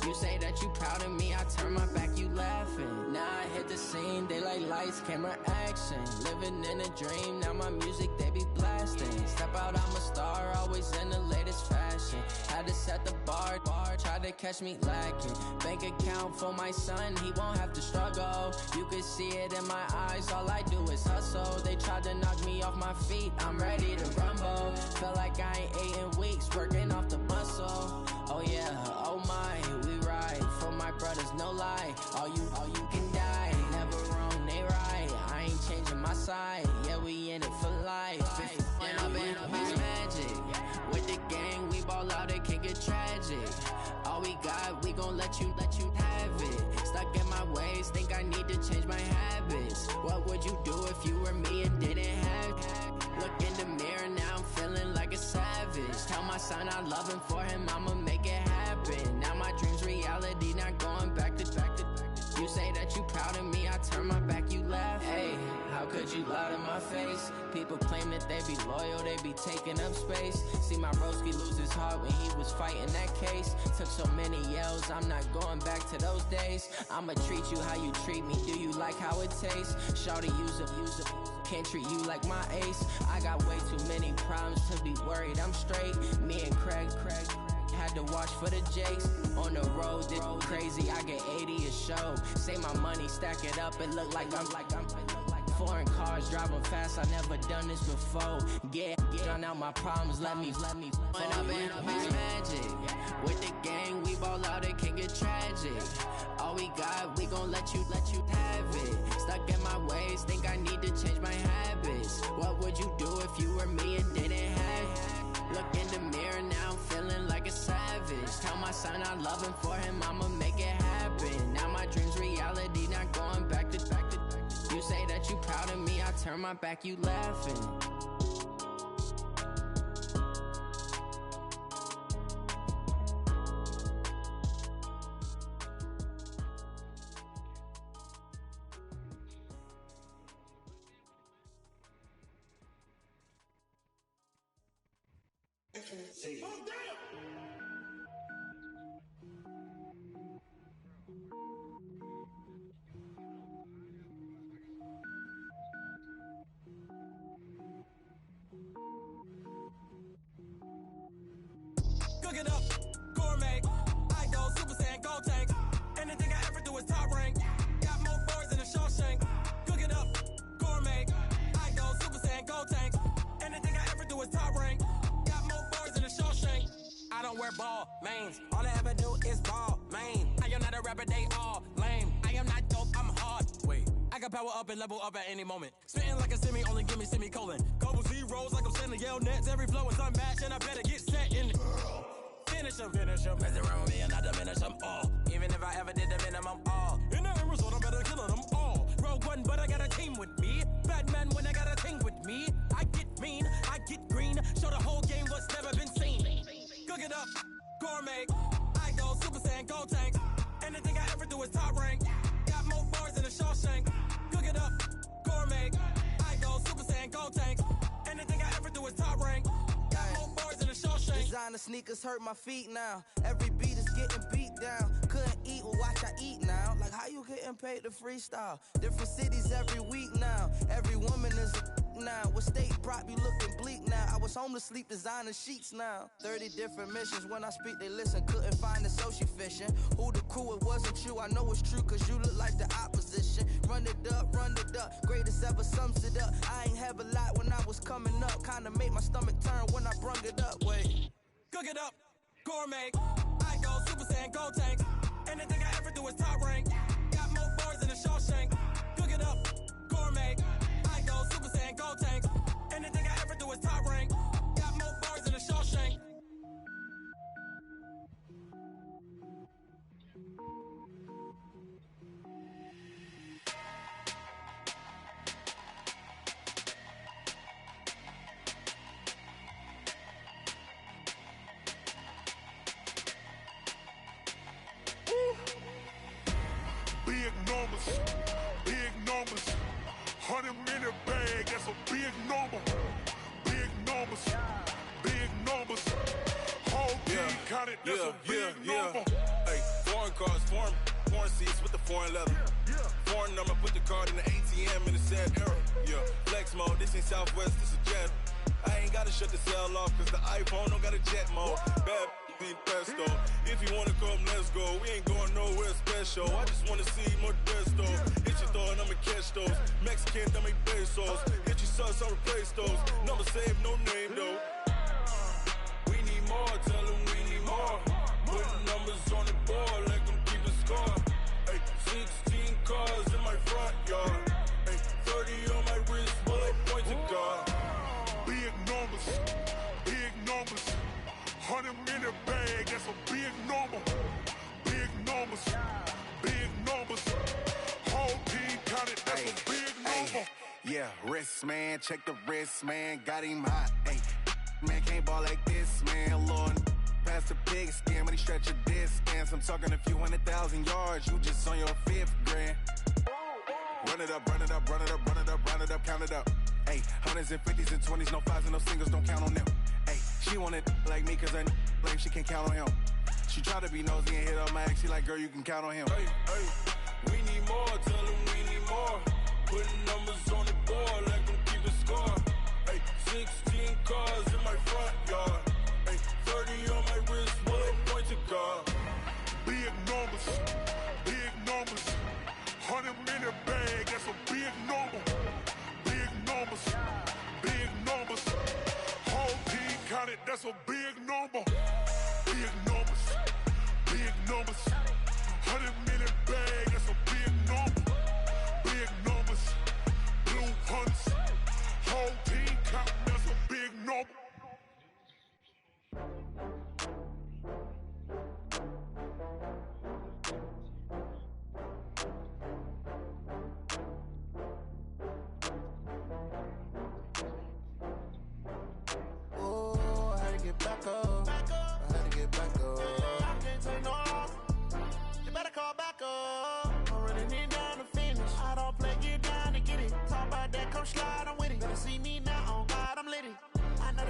You say that you proud of me, I turn my back, you laughing. Now I hit the scene, they like lights, camera, action. Living in a dream, now my music, they be blasting. Step out, I'm a star, always in the latest fashion. Had to set the bar, tried to catch me lacking. Bank account for my son, he won't have to struggle. You can see it in my eyes, all I do is hustle. They tried to knock me off my feet, I'm ready to rumble. Feel like I ain't ate in weeks, working off the muscle. Oh yeah, oh my, we ride for my brothers, no lie. All you can die, never wrong, they right. I ain't changing my side, yeah, we in it for life. And I've been magic. With the gang, we ball out, it can get tragic. All we got, we gon' let you have it. Stuck in my ways, think I need to change my habits. What would you do if you were me and didn't have it? Look in the mirror, now I'm feeling like a savage. Tell my son I love him, for him I'ma make it happen. Now my dream's reality, not going back to. You say that you proud of me, I turn my back, you laugh. Hey, how could you lie to my face? People claim that they be loyal, they be taking up space. See my broski lose his heart when he was fighting that case. Took so many yells, I'm not going back to those days. I'ma treat you how you treat me, do you like how it tastes? Shawty use it, can't treat you like my ace. I got way too many problems to be worried, I'm straight. Me and Craig had to watch for the Jakes. On the road, this crazy, I get 80 a show. Say my money, stack it up, it look like I'm foreign cars, driving fast, I never done this before. Drown out my problems, let me When up is magic. With the gang, we ball out, it can get tragic. All we got, we gon' let you have it. Stuck in my ways, think I need to change my habits. What would you do if you were me and didn't have it? Look in the mirror, now I'm feeling like a savage. Tell my son I love him, for him I'ma make it happen. Now my dream's reality, not going back to. You say that you proud of me, I turn my back, you laughing. seconds. Oh, damn! Cook it up, gourmet. I go Super Saiyan, Gold Tank. Anything I ever do is top rank. Got more bars than a Shawshank. Cook it up, gourmet. I go Super Saiyan, Gold Tank. Anything I ever do is top rank. Got more bars than a Shawshank. I don't wear ball mains. All I ever do is ball main. I am not a rapper, they all lame. I am not dope, I'm hard. Wait, I can power up and level up at any moment. Spitting like a semi, only give me semicolon. Couple zeros like I'm sending yell nets. Every flow is unmatched and I better get set in. Finish them. Mess around with me and I diminish them all. Even if I ever did the minimum all. In the end result, I better kill them all. Rogue One, but I got a team with me. Batman when I got a thing with me. I get mean, I get green. Show the whole game what's never been seen. Cook it up, gourmet. I go Super Saiyan, Gold Tank. Anything I ever do is top rank. Got more bars than a Shawshank. Cook it up, gourmet. I go Super Saiyan, Gold Tank. Anything I ever do is top rank. Got more bars than a Shawshank. Designer sneakers hurt my feet now. Every beat is getting beat down. Couldn't eat, well watch I eat now. Like how you getting paid to freestyle? Different cities every week now. Every woman is a now. With state prop, you looking bleak now. I was home to sleep, designer sheets now. 30 different missions. When I speak, they listen. Couldn't find it, so she fishing. Who the crew? It wasn't you. I know it's true, cause you look like the opposition. Run it up, greatest ever sums it up. I ain't have a lot when I was coming up. Kinda made my stomach turn when I brung it up. Wait. Cook it up, gourmet. I go Super Saiyan, Gold Tank. Anything I ever do is top rank. Got more bars than a Shawshank. Cook it up, gourmet. I go Super Saiyan, Gold Tank. Anything I ever do is top rank. Got more bars than a Shawshank. Big numbers, 100 minute bag, that's a big number. Big numbers, whole team counted, that's a big number. Hey, foreign cars, foreign seats with the foreign leather. Foreign number, put the card in the ATM in the sad era. Yeah, flex mode, this ain't Southwest, this is Jet. I ain't gotta shut the cell off, cause the iPhone don't got a jet mode. Bad beat pesto. If you wanna come, let's go. We ain't going nowhere special. I just wanna see Modesto. Hit your thought, I'ma catch those. Mexican, dummy pesos. Hit your sus, I'll replace those. Number saved, no name though. We need more, tell them we need more. Putting numbers on the board, let them keep a score. Hey, 16 cars in my front yard. Hey, 30 on my wrist, bullet point to God. Big numbers, 100 minute bag, that's a big number. Big numbers, whole team counted, that's a big number. Yeah, wrist man, check the wrist man, got him hot. Ay, man can't ball like this, man. Lord, past the pig skin when he stretch a distance. I'm talking a few 100,000 yards, you just on your 5th grand. Run it up, count it up. Ay, hundreds and 50s and 20s, no 5s and no singles, don't count on them. Ay, she want it like me, cause I like she can count on him. She try to be nosy and hit up my ex, she like, girl, you can count on him. Hey, we need more, tell them we need more. Putting numbers on the board, let them keep a score. Hey, 16 cars in my front yard. Hey, 30 on my wrist, bullet point to God. Big numbers, 100 minute bag, that's a big number. Big numbers, whole team counted, that's a big number. Big numbers, 100 minute bag, that's a big number. Big numbers, blue hunts, whole team counted, that's a big number. Back up. I had to get back up. I can't take no loss. You better call back.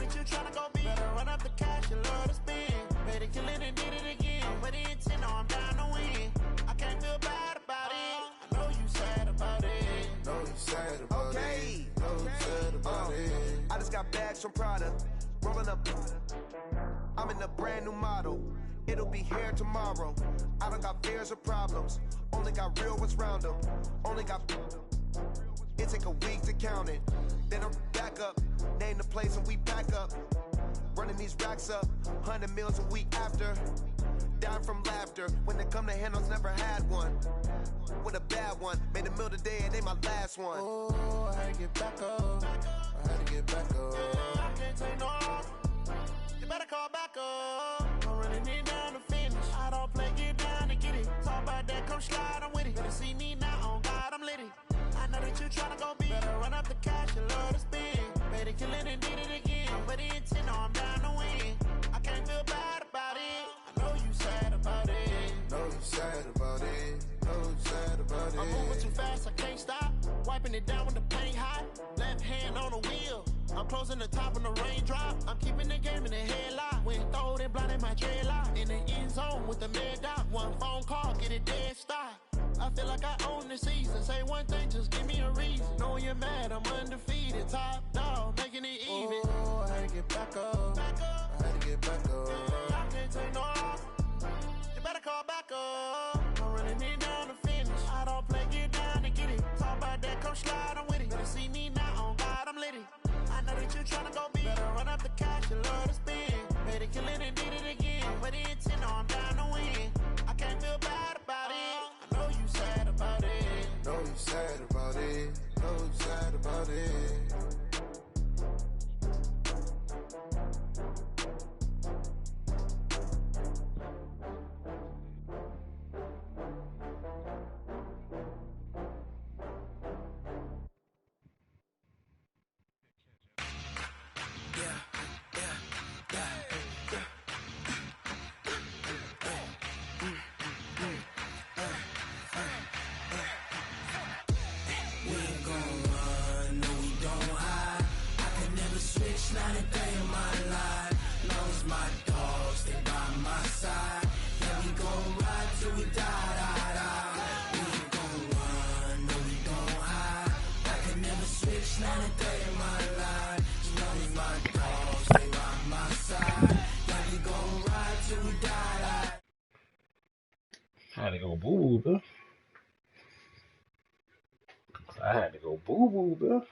that you tryna go big. Better run up the cash, you love to spend. Made it, kill it, and did it again. With the intent, no, I'm down to win. I can't feel bad about it. I know you sad about it. Know you sad about it. Know you sad about it. I just got bags from Prada. Rolling up. I'm in a brand new model. It'll be here tomorrow. I don't got fears or problems. Only got real ones round them. Only got. It take a week to count it. Then I'm back up. Name the place and we back up. Running these racks up. 100 meals a week after. Down from laughter. When they come to handles, never had one. With a bad one. Made a meal today and they my last one. Oh, I had to get back up. I had to get back up. I can't take no off. You better call back up. I'm running it down to finish. I don't play, get down to get it. Talk about that, come slide, I'm with it. Better see me now, on God, I'm litty. I know that you tryna go big. Better run up the cash, you love to spend. Better kill it and did it again. With the intent, no, I'm down to win. I can't feel bad about it. I know you sad about it. Know you sad about it. Know you sad about it. I'm moving too fast, I can't stop. Wiping it down when the paint hot. Left hand on the wheel. I'm closing the top when the raindrop. I'm keeping the game in the headlock. When throwed and blinded my dreadlock. In the end zone with the mid dot. One phone call, get it dead stop. I feel like I own the season. Say one thing, just give me a reason. Knowing you're mad, I'm undefeated. Top dog, making it even. Oh, I had to get back up. I had to get back up. I can't take no off. You better call back up. I'm running it down to finish. I don't play, get down to get it. Talk about that, come slide, I'm with it. Better see me now, on God, I'm litty. I know that you tryna go big. Better run up the cash, you love to spend. Made it, kill it, and did it again. With the intent, no, I'm down to win. I can't feel bad about it. I know you sad about it. Know you sad about it. Know you sad about it. Not a day in my life. Long as my dogs, they by my side. Yeah, we gon' ride till we die. We ain't gon' run, no, we gon' hide. I can never switch, not a day in my life. Long as my dogs, they by my side. Yeah, we gon' ride till we die. I had to go boo-boo, bro. I had to go boo-boo, bro.